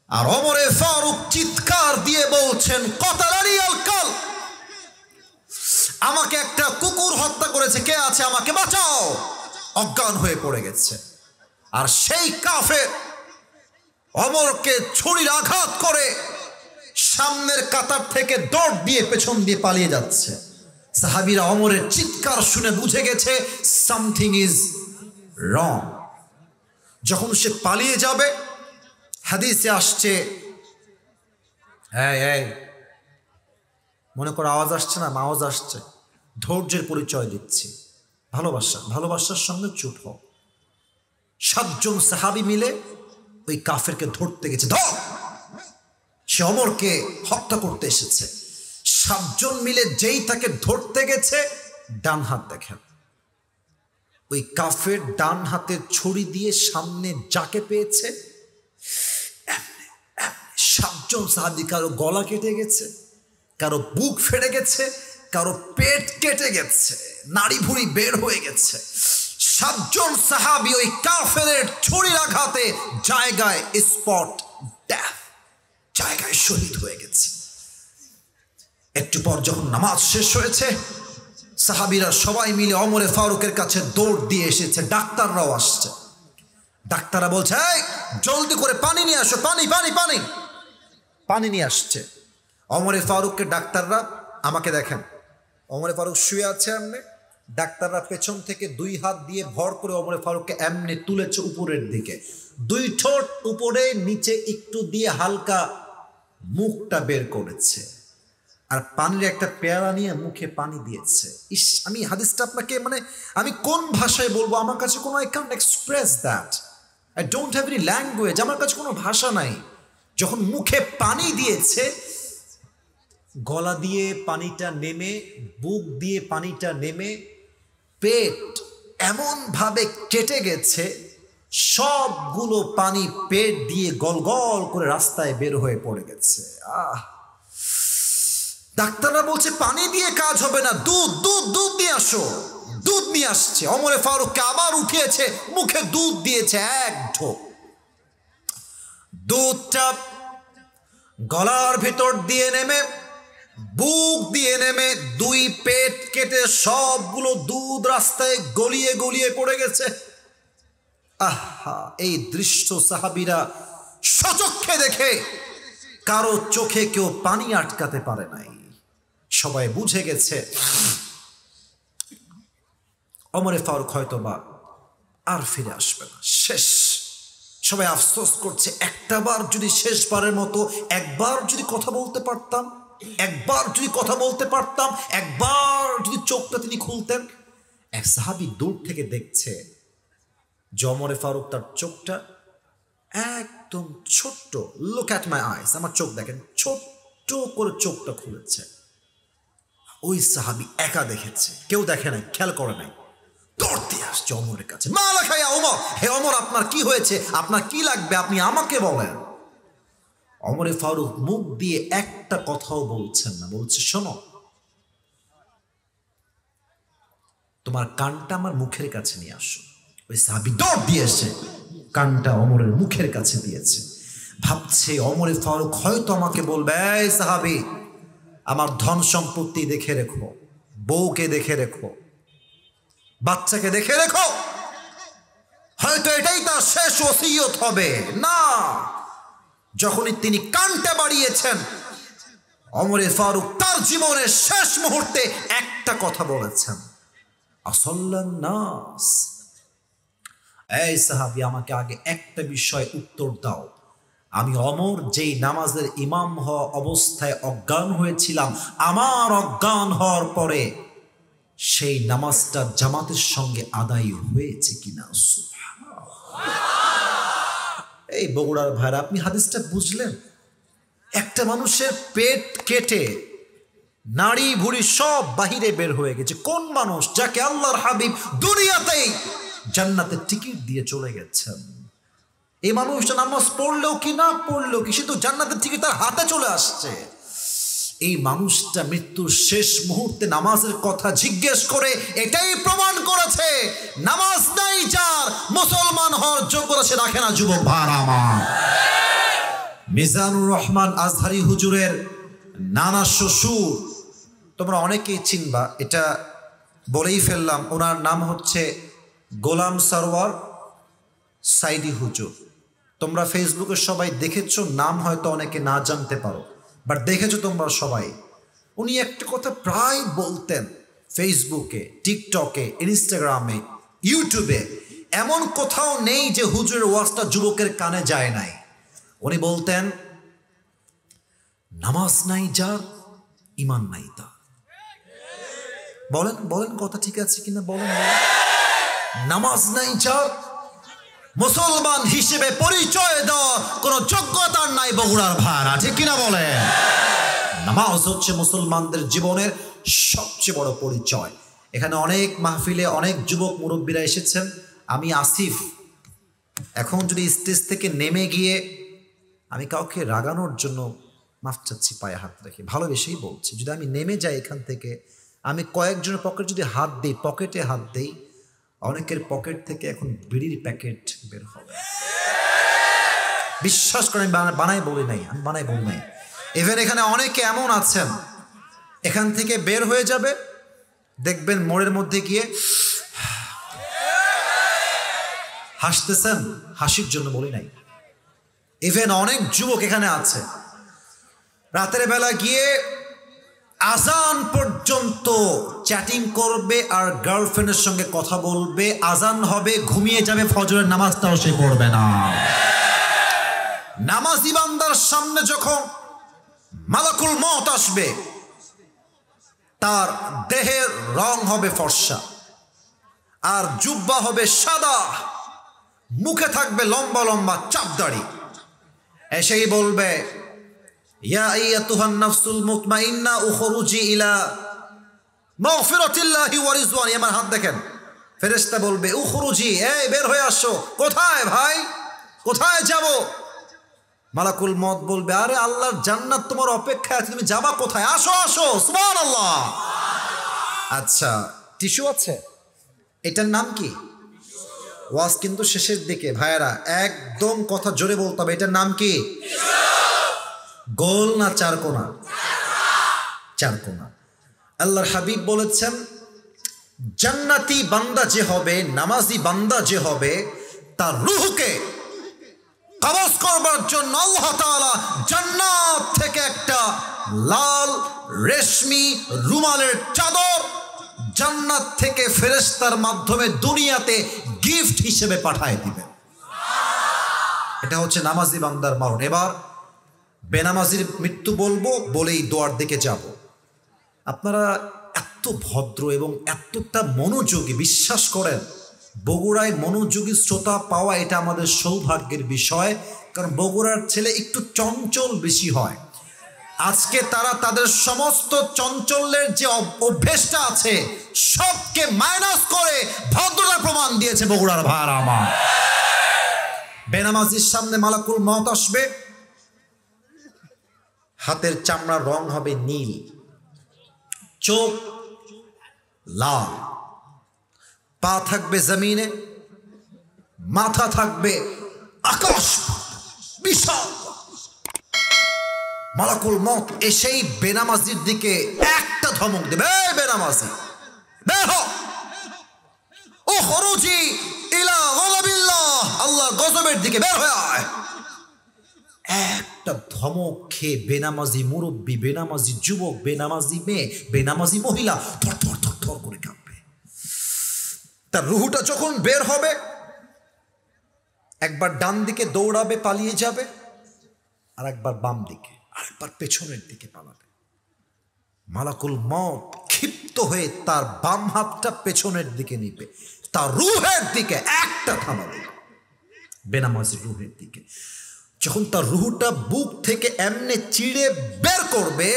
আর ওমরে ফারুক চিৎকার দিয়ে বলছেন, কতালানি আল কাল, আমাকে একটা কুকুর হত্যা করেছে, কে আছে আমাকে বাঁচাও। অজ্ঞান হয়ে পড়ে গেছে। আর সেই কাফের অমরকে ছুরির আঘাত করে সামনের কাতার থেকে দৌড় দিয়ে পেছন দিয়ে পালিয়ে যাচ্ছে। সাহাবীরা অমরের চিৎকার শুনে বুঝে গেছে সামথিং ইজ রং। যখন সে পালিয়ে যাবে, হাদিসে আসছে, এই মনে করো আওয়াজ আসছে না, আওয়াজ আসছে, ধৈর্যের পরিচয় দিচ্ছি, ভালোবাসার সঙ্গে চুপ হও। 7 জন সাহাবী মিলে ওই কাফেরকে ধরতে গেছে। ধর, সে অমরকে হত্যা করতে এসেছে। 7 জন মিলে যেই তাকে ধরতে গেছে, ডান হাত দেখেন, ওই কাফের ডান হাতে ছুরি দিয়ে সামনে যাকে পেয়েছে 7 জন সাহাবী, কারো গলা কেটে গেছে, কারো বুক ফেটে গেছে, কারো পেট কেটে গেছে, নাড়ি ভুড়ি বের হয়ে গেছে। 7 জন সাহাবী ওই কাফেরের ছুরির আঘাতে জায়গায় স্পট ডেথ, জায়গায় শহীদ হয়ে গেছে। একটু পর যখন নামাজ শেষ হয়েছে, সাহাবীরা সবাই মিলে ওমরে ফারুকের কাছে দৌড় দিয়ে এসেছে। ডাক্তাররাও আসছে। ডাক্তাররা বলছে, এই জলদি করে পানি নিয়ে আসো, পানি নিয়ে আসছে। ওমরে ফারুককে ডাক্তাররা, আমাকে দেখেন, ওমরে ফারুক শুয়ে আছে এমনি, ডাক্তাররা পেছন থেকে 2 হাত দিয়ে ভর করে ওমরে ফারুককে এমনি তুলেছে উপরের দিকে, 2 ঠোঁট উপরে, নিচে একটু দিয়ে হালকা মুখটা বের করেছে, আর পানির একটা পেয়ালা নিয়ে মুখে পানি দিয়েছে। ইস, আমি হাদিসটা আপনাকে আমি কোন ভাষায় বলবো, আমার কাছে কোনো, I can't express that, I don't have any language, আমার কাছে কোনো ভাষা নাই। যখন মুখে পানি দিয়েছে, গলা দিয়ে পানিটা নেমে, বুক দিয়ে পানিটা নেমে, পেট এমন ভাবে কেটে গেছে, সবগুলো পানি পেট দিয়ে গল গল করে রাস্তায় বের হয়ে পড়ে গেছে। ডাক্তাররা বলছে পানি দিয়ে কাজ হবে না, দুধ নিয়ে আসো। দুধ নিয়ে আসছে। ওমরে ফারুককে আবার উঠিয়েছে, মুখে দুধ দিয়েছে 1 ঢোক। দুধটা গলার ভিতর দিয়ে নেমে, বুক দিয়ে নেমে, 2 পেট কেটে সবগুলো দুধ রাস্তায় গলিয়ে গলিয়ে পড়ে গেছে। আহা, এই দৃশ্য সাহাবীরা সচক্ষে দেখে কারো চোখে কেউ পানি আটকাতে পারে নাই। সবাই বুঝে গেছে ওমরে ফারুক হয়তোবা আর ফিরে আসবে না, শেষ। সবাই আফসোস করছে, একটাবার যদি শেষবারের মতো একবার যদি কথা বলতে পারতাম, একবার যদি চোখটা তিনি খুলতেন। এক সাহাবী দূর থেকে দেখছে যে ওমরে ফারুক তার চোখটা একদম ছোট্ট, লুক অ্যাট মাই আইস, আমার চোখ দেখেন, ছোট্ট করে চোখটা খুলেছে। ওই সাহাবী একা দেখেছে, কেউ দেখে নাই, খেয়াল করে নাই। দৌড়তে আসছে ওমরের কাছে, মালা খাইয়া ওমর, হে ওমর, আপনার কি হয়েছে, আপনার কি লাগবে, আপনি আমাকে বলেন। ওমরে ফারুক মুখ দিয়ে একটা কথাও বলছেন না, বলছে, শোনো, তোমার কানটা আমার মুখের কাছে নিয়ে আসো। ওই সাহাবী দৌড় দিয়ে এসে কানটা ওমরের মুখের কাছে দিয়েছে। ভাবছে ওমরে ফারুক হয়তো আমাকে বলবে, এই সাহাবী, আমার ধন সম্পত্তি দেখে রেখো, বউকে দেখে রেখো, বাচ্চাকে দেখে রেখো, হয়তো এটাই তার শেষ ওসিয়ত হবে। না, যখনই তিনি কানটা বাড়িয়েছেন, ওমরে ফারুক তার জীবনের শেষ মুহূর্তে একটা কথা বলেছেন, আসল্লান নাস, এই সাহাবী, আমাকে আগে একটা বিষয় উত্তর দাও। আমি ওমর যেই নামাজের ইমাম হওয়া অবস্থায় অজ্ঞান হয়েছিলাম, আমার অজ্ঞান হওয়ার পরে সেই নামাজটা জামাতের সঙ্গে আদায় হয়েছে কিনা। এই বগুড়ার ভাইরা, আপনি হাদিসটা বুঝলেন? একটা মানুষের পেট কেটে নাড়ি ভুড়ি সব বাহিরে বের হয়ে গেছে। কোন মানুষ? যাকে আল্লাহর হাবিব দুনিয়াতেই জান্নাতের টিকিট দিয়ে চলে গেছেন। এই মানুষটা নামাজ পড়লেও কি না পড়লেও কি, সে তো জান্নাতের টিকিট তার হাতে চলে আসছে। এই মানুষটা মৃত্যুর শেষ মুহূর্তে নামাজের কথা জিজ্ঞেস করে এটাই প্রমাণ করেছে, নামাজ নাই যার, মুসলমান হওয়ার যোগ্যতা সে রাখে না। যুবক ভাইরা আমার, মিজানুর রহমান আজহারি হুজুরের নানা শ্বশুর তোমরা অনেকেই চিনবা, এটা বলেই ফেললাম। ওনার নাম হচ্ছে গোলাম সরওয়ার সাইদি হুজুর। তোমরা ফেসবুকে সবাই দেখেছো, নাম হয়তো অনেকে না জানতে পারো, বাট দেখেছো তোমরা সবাই। উনি একটা কথা প্রায় বলতেন ফেসবুকে, টিকটকে, ইনস্টাগ্রামে, ইউটিউবে, এমন কোথাও নেই যে হুজুরের ওয়াজটা যুবকের কানে যায় নাই। উনি বলতেন, নামাজ নাই যার, ইমান নাই তার। বলেন বলেন কথা ঠিক আছে কিনা বলেন। নামাজ নাই যার, মুসলমান হিসেবে পরিচয় দেওয়ার কোন যোগ্যতার নাই বগুড়ার ভাড়া, ঠিক কিনা বলেন। নামাজ হচ্ছে মুসলমানদের জীবনের সবচেয়ে বড় পরিচয়। এখানে অনেক মাহফিলে অনেক যুবক মুরব্বীরা এসেছেন। আমি আসিফ, এখন যদি স্টেজ থেকে নেমে গিয়ে আমি কাউকে রাগানোর জন্য মাফ চাচ্ছি, পায়ে হাত রেখে ভালোবেসেই বলছি, যদি আমি নেমে যাই এখান থেকে, আমি কয়েকজনের পকেট যদি হাত দিই, পকেটে হাত দিই, অনেকের পকেট থেকে এখন বিড়ির প্যাকেট বের হবে। বিশ্বাস করেন, আমি বানাই বলি নাই, আমি বানাই বলি নাই। ইভেন এখানে অনেকে এমন আছেন, এখান থেকে বের হয়ে যাবে, দেখবেন মোড়ের মধ্যে গিয়ে হাসতেছেন, হাসির জন্য বলি নাই। ইভেন অনেক যুবক এখানে আছে, রাতের বেলা গিয়ে আজান পর্যন্ত চ্যাটিং করবে আর গার্লফ্রেন্ডের সঙ্গে কথা বলবে, আজান হবে ঘুমিয়ে যাবে, ফজরের নামাজটাও সে পড়বে না। নামাজি বান্দার সামনে যখন মালাকুল মওত আসবে, তার দেহের রং হবে ফর্সা আর জুব্বা হবে সাদা, মুখে থাকবে লম্বা লম্বা চাপ দাড়ি, এসেই বলবে, ইয়া আইয়াতুহান নাফসুল মুতমাইন্না উখরুজি ইলা মাগফিরাতিল্লাহি ওয়া রিজওয়ানি। আমার হাত দেখেন, ফেরেশতা বলবে উখরুজি, এই বের হয়ে আসো। কোথায় ভাই, কোথায় যাব? মালাকুল মওত বলবে, আরে আল্লাহর জান্নাত তোমার অপেক্ষায় আছে, তুমি যাবা কোথায়? আসো আসো, সুবহানাল্লাহ। আচ্ছা, টিস্যু আছে? এটার নাম কি? ওয়াজ কিন্তু শেষের দিকে, ভাইয়েরা একদম কথা জোরে বলতে হবে। এটার নাম কি? গোল না চারকোনা? চারকোনা। আল্লাহর হাবিব বলেছেন, জান্নাতি বান্দা যে হবে, নামাজি বান্দা যে হবে, তার রূহকে কবজ করবার জন্য আল্লাহ তাআলা জান্নাত থেকে একটা লাল রেশমি রুমালের চাদর জান্নাত থেকে ফেরেশতার মাধ্যমে দুনিয়াতে গিফট হিসেবে পাঠায় দিবেন। এটা হচ্ছে নামাজি বান্দার মরণ। এবার বেনামাজির মৃত্যু বলবো, বলেই দোয়ার দিকে যাব। আপনারা এত ভদ্র এবং এতটা মনোযোগী, বিশ্বাস করেন বগুড়ায় মনোযোগী শ্রোতা পাওয়া এটা আমাদের সৌভাগ্যের বিষয়, কারণ বগুড়ার ছেলে একটু চঞ্চল বেশি হয়। আজকে তারা তাদের সমস্ত চঞ্চলের যে অভ্যেসটা আছে সবকে মাইনাস করে ভদ্রতা প্রমাণ দিয়েছে বগুড়ার ভাইরা আমার। বেনামাজির সামনে মালাকুল মওত আসবে, হাতের চামড়ার রং হবে নীল, চোখ লাল, পা থাকবে জমিনে, মাথা থাকবে আকাশ বিশাল। মালাকুল মওত এসেই বেনামাজির দিকে একটা ধমক দেবে, এই বেনামাজি বের হ, উখরুজি ইলা গযবিল্লাহ, আল্লাহর গজবের দিকে বের হয়ে আয়। একটা ধমক খেয়ে বেনামাজি মুরব্বী, বেনামাজি যুবক, বেনামাজি মেয়ে, বেনামাজি মহিলা থর থর থর থর করে কাঁপবে। তার রুহুটা যখন বের হবে, একবার ডান দিকে দৌড়াবে, পালিয়ে যাবে, আর একবার বাম দিকে, আরেকবার পেছনের দিকে পালাবে। মালাকুল মওত ক্ষিপ্ত হয়ে তার বাম হাতটা পেছনের দিকে নিবে, তার রুহের দিকে একটা থামাবে, বেনামাজি রুহের দিকে। যখন তার রুহটা বুক থেকে এমনি চিড়ে বের করবে,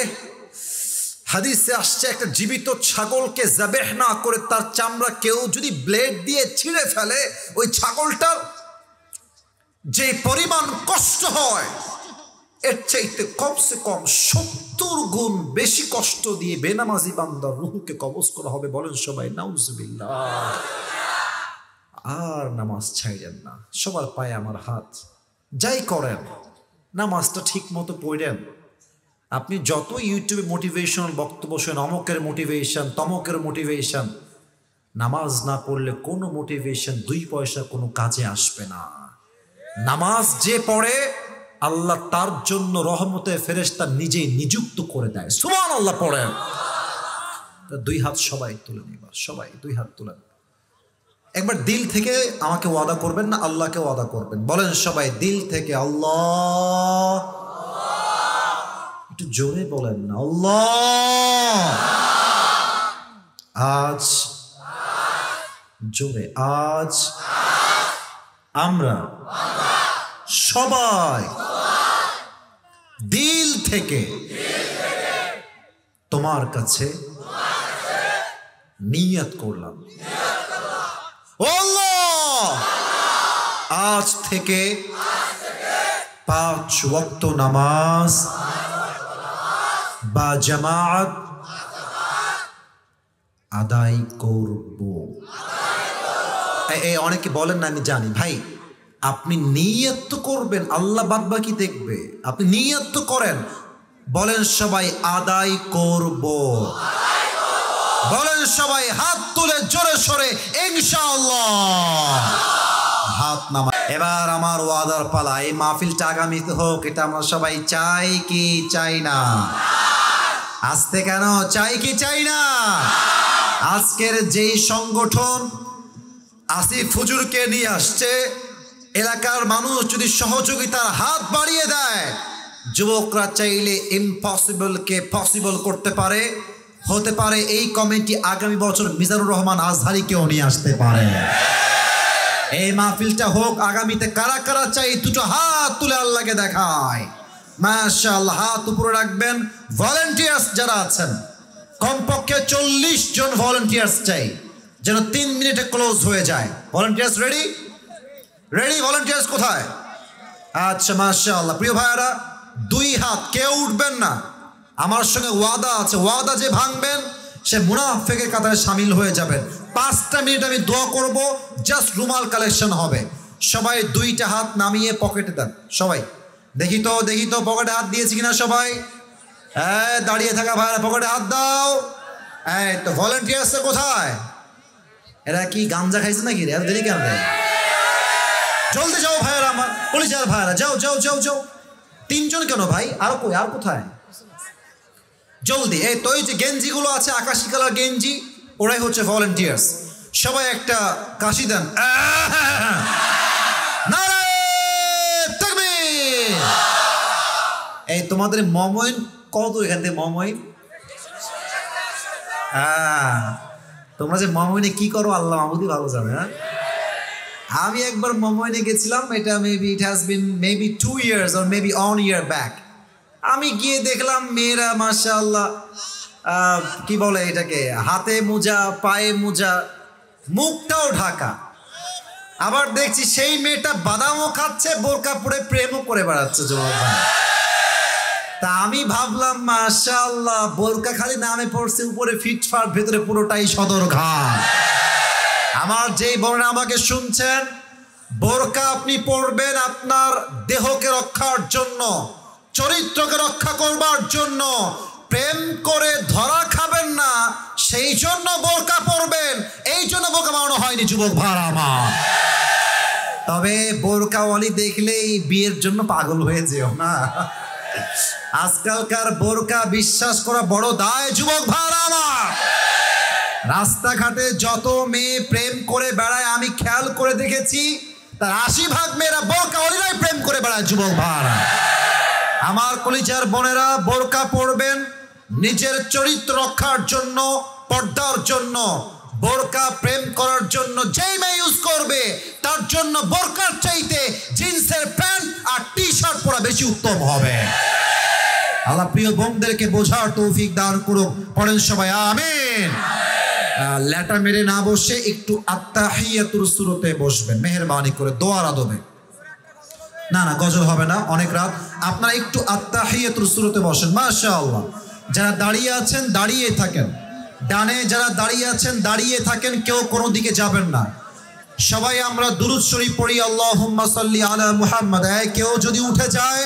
হাদিসে আসছে একটা জীবিত ছাগলকে জাবেহ না করে তার চামড়া কেউ যদি ব্লেড দিয়ে ছিঁড়ে ফেলে, ওই ছাগলটার যে পরিমাণ কষ্ট হয় এর চাইতে কমসে কম 70 গুণ বেশি কষ্ট দিয়ে বেনামাজি বান্দার রুহকে কবজ করা হবে। বলেন সবাই নাউজুবিল্লাহ। আর নামাজ ছাইড়েন না, সবার পায়ে আমার হাত, যাই করেন নামাজটা ঠিক মতো পড়েন। আপনি যত ইউটিউবে মোটিভেশনাল বক্তব্য শোনেন, অমকের মোটিভেশন, তমকের মোটিভেশন, নামাজ না পড়লে কোনো মোটিভেশন 2 পয়সা কোনো কাজে আসবে না। নামাজ যে পড়ে আল্লাহ তার জন্য রহমতের ফেরেশতা নিজেই নিযুক্ত করে দেয়। সুবহানাল্লাহ পড়েন। দুই হাত সবাই তুলেন, এবার সবাই দুই হাত তুলেন। একবার দিল থেকে আমাকে ওয়াদা করবেন না, আল্লাহকে ওয়াদা করবেন। বলেন সবাই দিল থেকে, আল্লাহ। একটু জোরে বলেন না, আল্লাহ। আজ জোরে, আজ আমরা সবাই দিল থেকে তোমার কাছে নিয়ত করলাম, আল্লাহ আজ থেকে 5 ওয়াক্ত নামাজ বা জামাত আদায় করব। অনেকে বলেন না, আমি জানি ভাই, আপনি নিয়ত তো করবেন, আল্লাহ বাদ বাকি দেখবে, আপনি নিয়ত তো করেন। বলেন সবাই আদায় করব। বলেন সবাই হাত তুলে জোরে সরে ইনশাআল্লাহ। হাত নামা। এবার আমার ওয়াদার পালা। এই মাহফিলটা আগামীতে হোক, এটা আমরা সবাই চাই কি চাই না? আসতে কেন চাই কি চাই না? আজকের যেই সংগঠন আসিফ হুজুরকে নিয়ে আসছে, এলাকার মানুষ যদি সহযোগিতার হাত বাড়িয়ে দেয়, যুবকরা চাইলে ইম্পসিবলকে পসিবল করতে পারে। হতে পারে এই কমিটি আগামী বছর মিজানুর রহমান আজহারিকেও নিয়ে আসতে পারে। এই মাহফিলটা হোক আগামীতে। কারা কারা চাই দুটো হাত তুলে আল্লাহকে দেখায়। মাশাআল্লাহ, হাত উপরে রাখবেন। ভলান্টিয়ার্স যারা আছেন, কমপক্ষে 40 জন ভলান্টিয়ার্স চাই, যেন 3 মিনিটে ক্লোজ হয়ে যায়। Volunteers ready? রেডি? ভলান্টিয়ার্স কোথায়? আচ্ছা মাশাআল্লাহ। প্রিয় ভাইরা, 2 হাত, কেউ উঠবেন না। আমার সঙ্গে ওয়াদা আছে, ওয়াদা যে ভাঙবেন সে মুনাফিকের কাতারে শামিল হয়ে যাবেন। 5টা মিনিট আমি দোয়া করব, জাস্ট রুমাল কালেকশন হবে। সবাই 2টা হাত নামিয়ে পকেটে দেন। সবাই দেখি তো, দেখি তো পকেটে হাত দিয়েছি কিনা সবাই। হ্যাঁ, দাঁড়িয়ে থাকা ভাইরা পকেটে হাত দাও। এই তো ভলান্টিয়ার্স কোথায়? এরা কি গাঞ্জা খাইছে নাকি রে? এত দেরি কেন? জলদি যাও ভাইরা, আমার পুলিশের ভাইরা, যাও যাও যাও যাও। 3 জন কেন ভাই? আর কই? আর কোথায়? জলদি। এই তো, এই যে গেঞ্জিগুলো আছে, আকাশি কালার গেঞ্জি, ওরাই হচ্ছে ভলান্টিয়ার্স। সবাই একটা কাশি দেন। এই তোমাদের মমইন কত এখান থেকে? মমইন তোমরা যে মমইনে কি করো আল্লাহ মাহমুদই ভালো জানে। হ্যাঁ, আমি একবার মমইনে গেছিলাম, এটা maybe it has been maybe 2 years or maybe 1 year back। আমি গিয়ে দেখলাম মেয়েরা মাশাআল্লাহ, কি বলে এটাকে, হাতে মোজা, পায়ে মোজা, মুখটাও ঢাকা। আবার দেখছি সেই মেয়েটা বাদামও খাচ্ছে, বোরকা পরে প্রেমও করে বেড়াচ্ছে যুবক ভাই। তা আমি ভাবলাম মাশাআল্লাহ, বোরকা খালি নামে পড়ছে, উপরে ফিটফাট, ভেতরে পুরোটাই সদরঘাট। আমার যেই বোনেরা আমাকে শুনছেন, বোরকা আপনি পরবেন আপনার দেহকে রক্ষার জন্য, চরিত্রকে রক্ষা করবার জন্য। প্রেম করে ধরা খাবেন না, সেই জন্য বোরকা পরবেন। এই জন্য বোরকা বানানো হয়নি যুবক ভাড়া আমার। তবে বোরকাওয়ালি দেখলেই বিয়ের জন্য পাগল হয়ে যেও না। আজকালকার বোরকা বিশ্বাস করা বড় দায় যুবক ভাড়া আমার। রাস্তাঘাটে যত মেয়ে প্রেম করে বেড়ায়, আমি খেয়াল করে দেখেছি তার 80% মেয়েরা বোরকাওয়ালিরাই প্রেম করে বেড়ায় যুবক ভাড়া। আমার কলিজার বোনেরা, বোরকা পরবেন নিজের চরিত্র রক্ষার জন্য, পর্দার জন্য। বোরকা প্রেম করার জন্য যেই মেয়ে ইউজ করবে, তার জন্য বোরকার চাইতে জিন্সের প্যান্ট আর টি-শার্ট পরা বেশি উত্তম হবে। আল্লাহ প্রিয় বোনদেরকে বোঝার তৌফিক দান করুক। পড়েন সবাই আমিন। লেটা মেরে না বসে একটু আত্তাহিয়াতুর সূরতে বসবেন মেহেরবানি করে, দোয়ার আদবে। না না, গজল হবে না, অনেক রাত। আপনারা একটু আত্তাহিয়াতুর সূরতে বসেন। মাশাআল্লাহ। যারা দাঁড়িয়ে আছেন দাঁড়িয়ে থাকেন, ডানে যারা দাঁড়িয়ে আছেন দাঁড়িয়ে থাকেন, কেউ কোনো দিকে যাবেন না। সবাই আমরা দুরূদ শরীফ পড়ি, আল্লাহুম্মা সাল্লি আলা মুহাম্মাদ। কেউ যদি উঠে যায়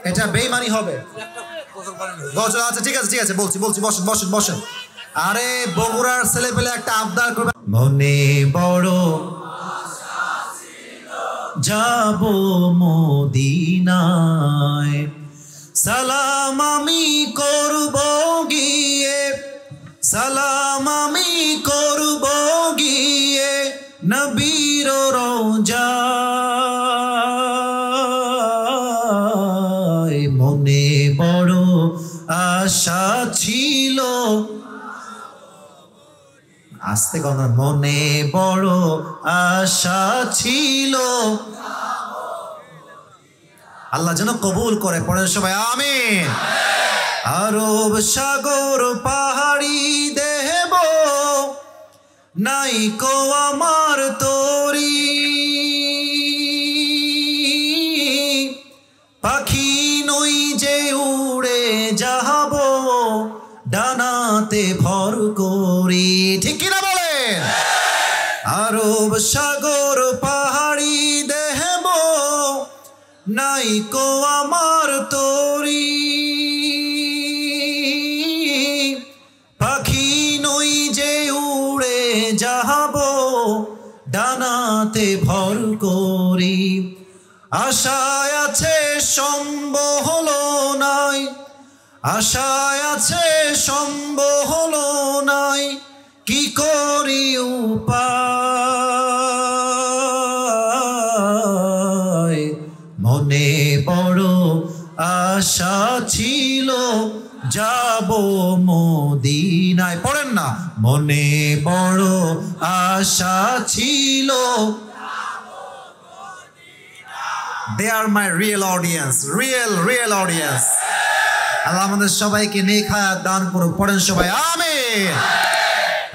এটা বেঈমানি হবে। গজল আছে? ঠিক আছে ঠিক আছে, বলছি বলছি, বসেন বসেন বসেন। আরে বগুড়ার ছেলে পেলে একটা আবদার করবে। মনে বড় যাব মদিনায়। সালাম আমি করব গিয়ে, সালাম আমি করব গিয়ে নবীর রওজায়। মনে বড় আশা ছিল, আস্তে কথা, মনে বড় আশা ছিল, আল্লাহ যেন কবুল করে। পড়েন সবাই আমিন। আরব সাগর পাহাড়ি দেব নাই কো আমার তরি, পাখি নই যে উড়ে যাব ডানাতে ভর করি। ঠিক কিনা বলেন? আরব সাগর পাহাড়ি দেব নাই কো আমার তরি, পাখি নই যে উড়ে যাব ডানাতে ভর করি। আশায় আছে সম্বল নাই, আশায় আছে সম্বল নাই, কি করি উপায়। মনে বড় আশা ছিল যাব মদিনায়। পড়েন না, মনে বড় আশা ছিল। They are my real audience, real audience. আল্লাহ আমাদের সবাইকে নেক হায়াত দান করুক। পড়েন সবাই আমিন।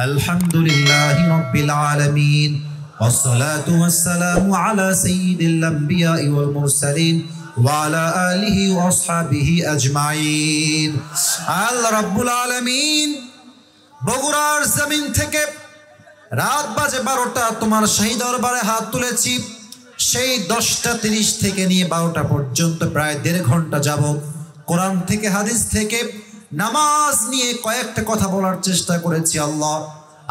আলহামদুলিল্লাহি রাব্বিল আলামিন, والصلاة والسلام على سيد الأنبياء والمرسلين وعلى آله وأصحابه أجمعين. আল্লাহ রাব্বুল আলামিন বগুড়ার জমিন থেকে রাত বাজে 12টা তোমার শাহী দরবারে হাত তুলেছি। সেই 10:30 থেকে নিয়ে 12টা পর্যন্ত প্রায় 1.5 ঘন্টা যাবত কোরআন থেকে হাদিস থেকে নামাজ নিয়ে কয়েকটা কথা বলার চেষ্টা করেছি। আল্লাহ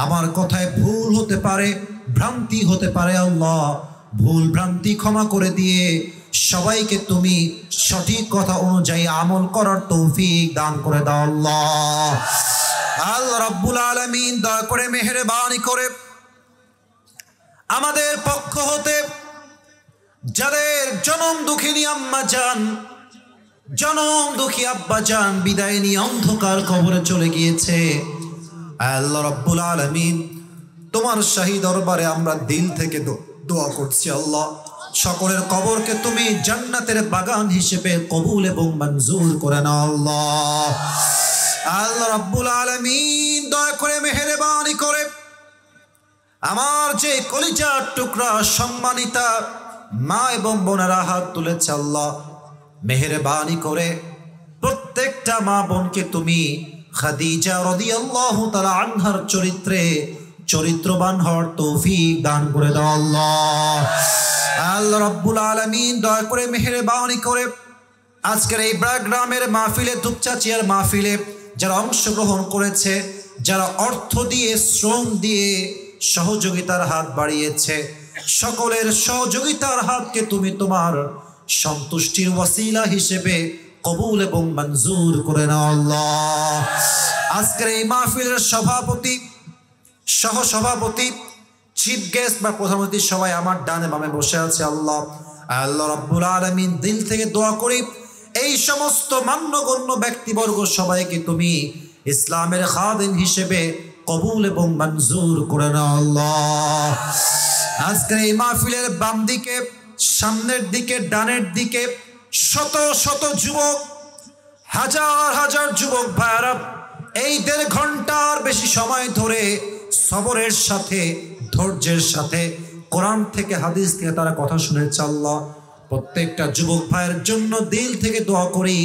আমার কথায় ভুল হতে পারে, ভ্রান্তি হতে পারে, আল্লাহ ভুল ভ্রান্তি ক্ষমা করে দিয়ে সবাইকে তুমি সঠিক কথা অনুযায়ী আমল করার তৌফিক দান করে দাও। আল্লাহ আল্লাহ রাব্বুল আলামিন দয়া করে মেহেরবানি করে আমাদের পক্ষ হতে যাদের জনম দুঃখিনী আম্মা জান, জনম দুঃখী আব্বা জান বিদায় নিয়ে অন্ধকার কবরে চলে গিয়েছে, আল্লাহ রাব্বুল আলামিন তোমার শাহী দরবারে আমরা দিল থেকে দোয়া করছি। আল্লাহ সকলের কবরকে তুমি জান্নাতের বাগান হিসেবে কবুল এবং মঞ্জুর করে নাও। আল্লাহ আল্লাহ রাব্বুল আলামিন দয়া করে মেহেরবানি করে আমার যে কলিজার টুকরা সম্মানিতা মা এবং বোনেরা হাত তুলেছে, আল্লাহ মেহেরবানি করে প্রত্যেকটা মা বোনকে তুমি খাদিজা রাদিয়াল্লাহু তাআলা আনহার চরিত্রে চরিত্রবান হওয়ার তৌফিক দান করে দাও। আল্লাহ আল্লাহ রাব্বুল আলামিন দয়া করে মেহেরবানি করে আজকের এই গ্রামের মাহফিলে, দুপচাচিয়ার মাহফিলে যারা অংশগ্রহণ করেছে, যারা অর্থ দিয়ে শ্রম দিয়ে সহযোগিতার হাত বাড়িয়েছে, সকলের সহযোগিতার হাতকে তুমি তোমার সন্তুষ্টির ওয়াসিলা হিসেবে কবুল এবং মঞ্জুর করে নাও। আল্লাহ আজকের এই মাহফিলের সভাপতি, সহসভাপতি, চিফ গেস্ট বা প্রধানমন্ত্রী সবাই আমার ডানে বামে বসে আছে। আল্লাহ আল্লাহ রাব্বুল আলামিন দিল থেকে দোয়া করি এই সমস্ত মান্যগণ্য ব্যক্তিবর্গ সবাইকে তুমি ইসলামের খাদিম হিসেবে কবুল এবং মঞ্জুর করে নাও। আল্লাহ আজকের এই মাহফিলের বাম দিকে, সামনের দিকে, ডানের দিকে শত শত যুবক, হাজার হাজার যুবক ভাইরা এই 1.5 ঘন্টার বেশি সময় ধরে সবরের সাথে, ধৈর্যের সাথে কোরআন থেকে হাদিস থেকে তারা কথা শুনেছে। আল্লাহ প্রত্যেকটা যুবক ভাইয়ের জন্য দিল থেকে দোয়া করি,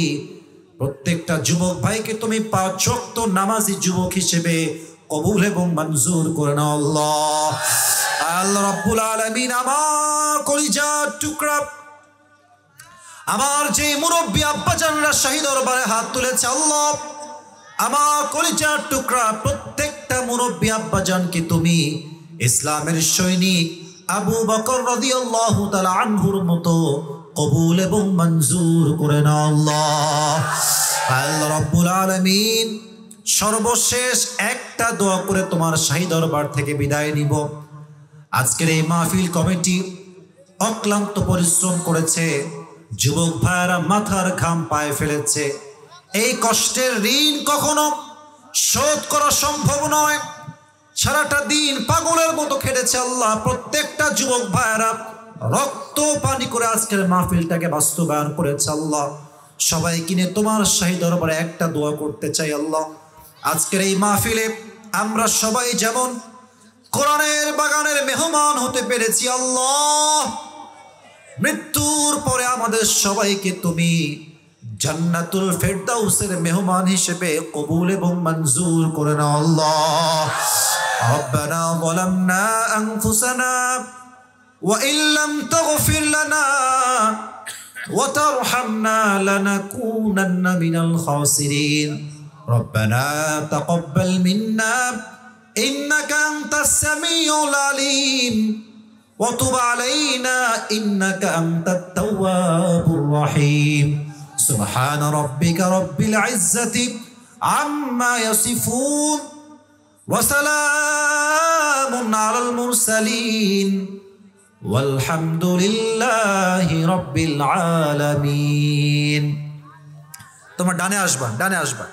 প্রত্যেকটা যুবক ভাইকে তুমি 5 ওয়াক্ত নামাজি যুবক হিসেবে কবুল এবং মঞ্জুর করে নাও। আল্লাহ আল্লাহ রাব্বুল আলামিন আমার কলিজার টুকরা, আমার যে মুরব্বী আব্বাজানরা শাহী দরবারে হাত তুলেছে, আল্লাহ আমার কলিজার টুকরা প্রত্যেকটা মুরব্বী আব্বাজানকে তুমি ইসলামের সৈনিক, আবু বকর রাদিয়াল্লাহু তাআলা আনহুর মতো কবুল এবং মঞ্জুর করে নাও আল্লাহ। আল্লাহ রাব্বুল আলামিন, সর্বশেষ একটা দোয়া করে তোমার শাহী দরবার থেকে বিদায় নিব। আজকের এই মাহফিল কমিটি অক্লান্ত পরিশ্রম করেছে, যুবক ভাইয়েরা মাথার ঘাম পায়ে ফেলেছে। এই কষ্টের ঋণ কখনো শোধ করা সম্ভব নয়। সারাটা দিন পাগলের মতো খেটেছে আল্লাহ। প্রত্যেকটা যুবক ভাইয়েরা রক্ত পানি করে আজকের মাহফিলটাকে বাস্তবায়ন করেছে আল্লাহ। সবাই কিনে তোমার শাহী দরবারে একটা দোয়া করতে চাই আল্লাহ। আজকের এই মাহফিলে আমরা সবাই যেমন কোরআনের বাগানের মেহমান হতে পেরেছি আল্লাহ, মৃত্যুর পরে আমাদের সবাইকে তুমি জান্নাতুল ফেরদাউসের মেহমান হিসেবে কবুল এবং মঞ্জুর করে নাও আল্লাহ। রব্বানা যালামনা আনফুসানা ওয়া ইল্লাম তাগফির লানা ওয়া তারহামনা লানাকুনান্না মিনাল খাসিরিন। রব্বানা তাকাব্বাল মিন্না ইন্নাকা আনতাস সামিউল আলিম ওয়া তুব আলাইনা ইন্নাকা আনতাত তাওয়াবুর রহিম। সুবহান রাব্বিকা রাব্বিল ইজ্জাতি আম্মা ইয়াসিফুন ওয়া সালামুন আলাল মুরসালিন ওয়ালহামদুলিল্লাহি রাব্বিল আলামিন। তোমার ডানে আসবা, ডানে আসবা।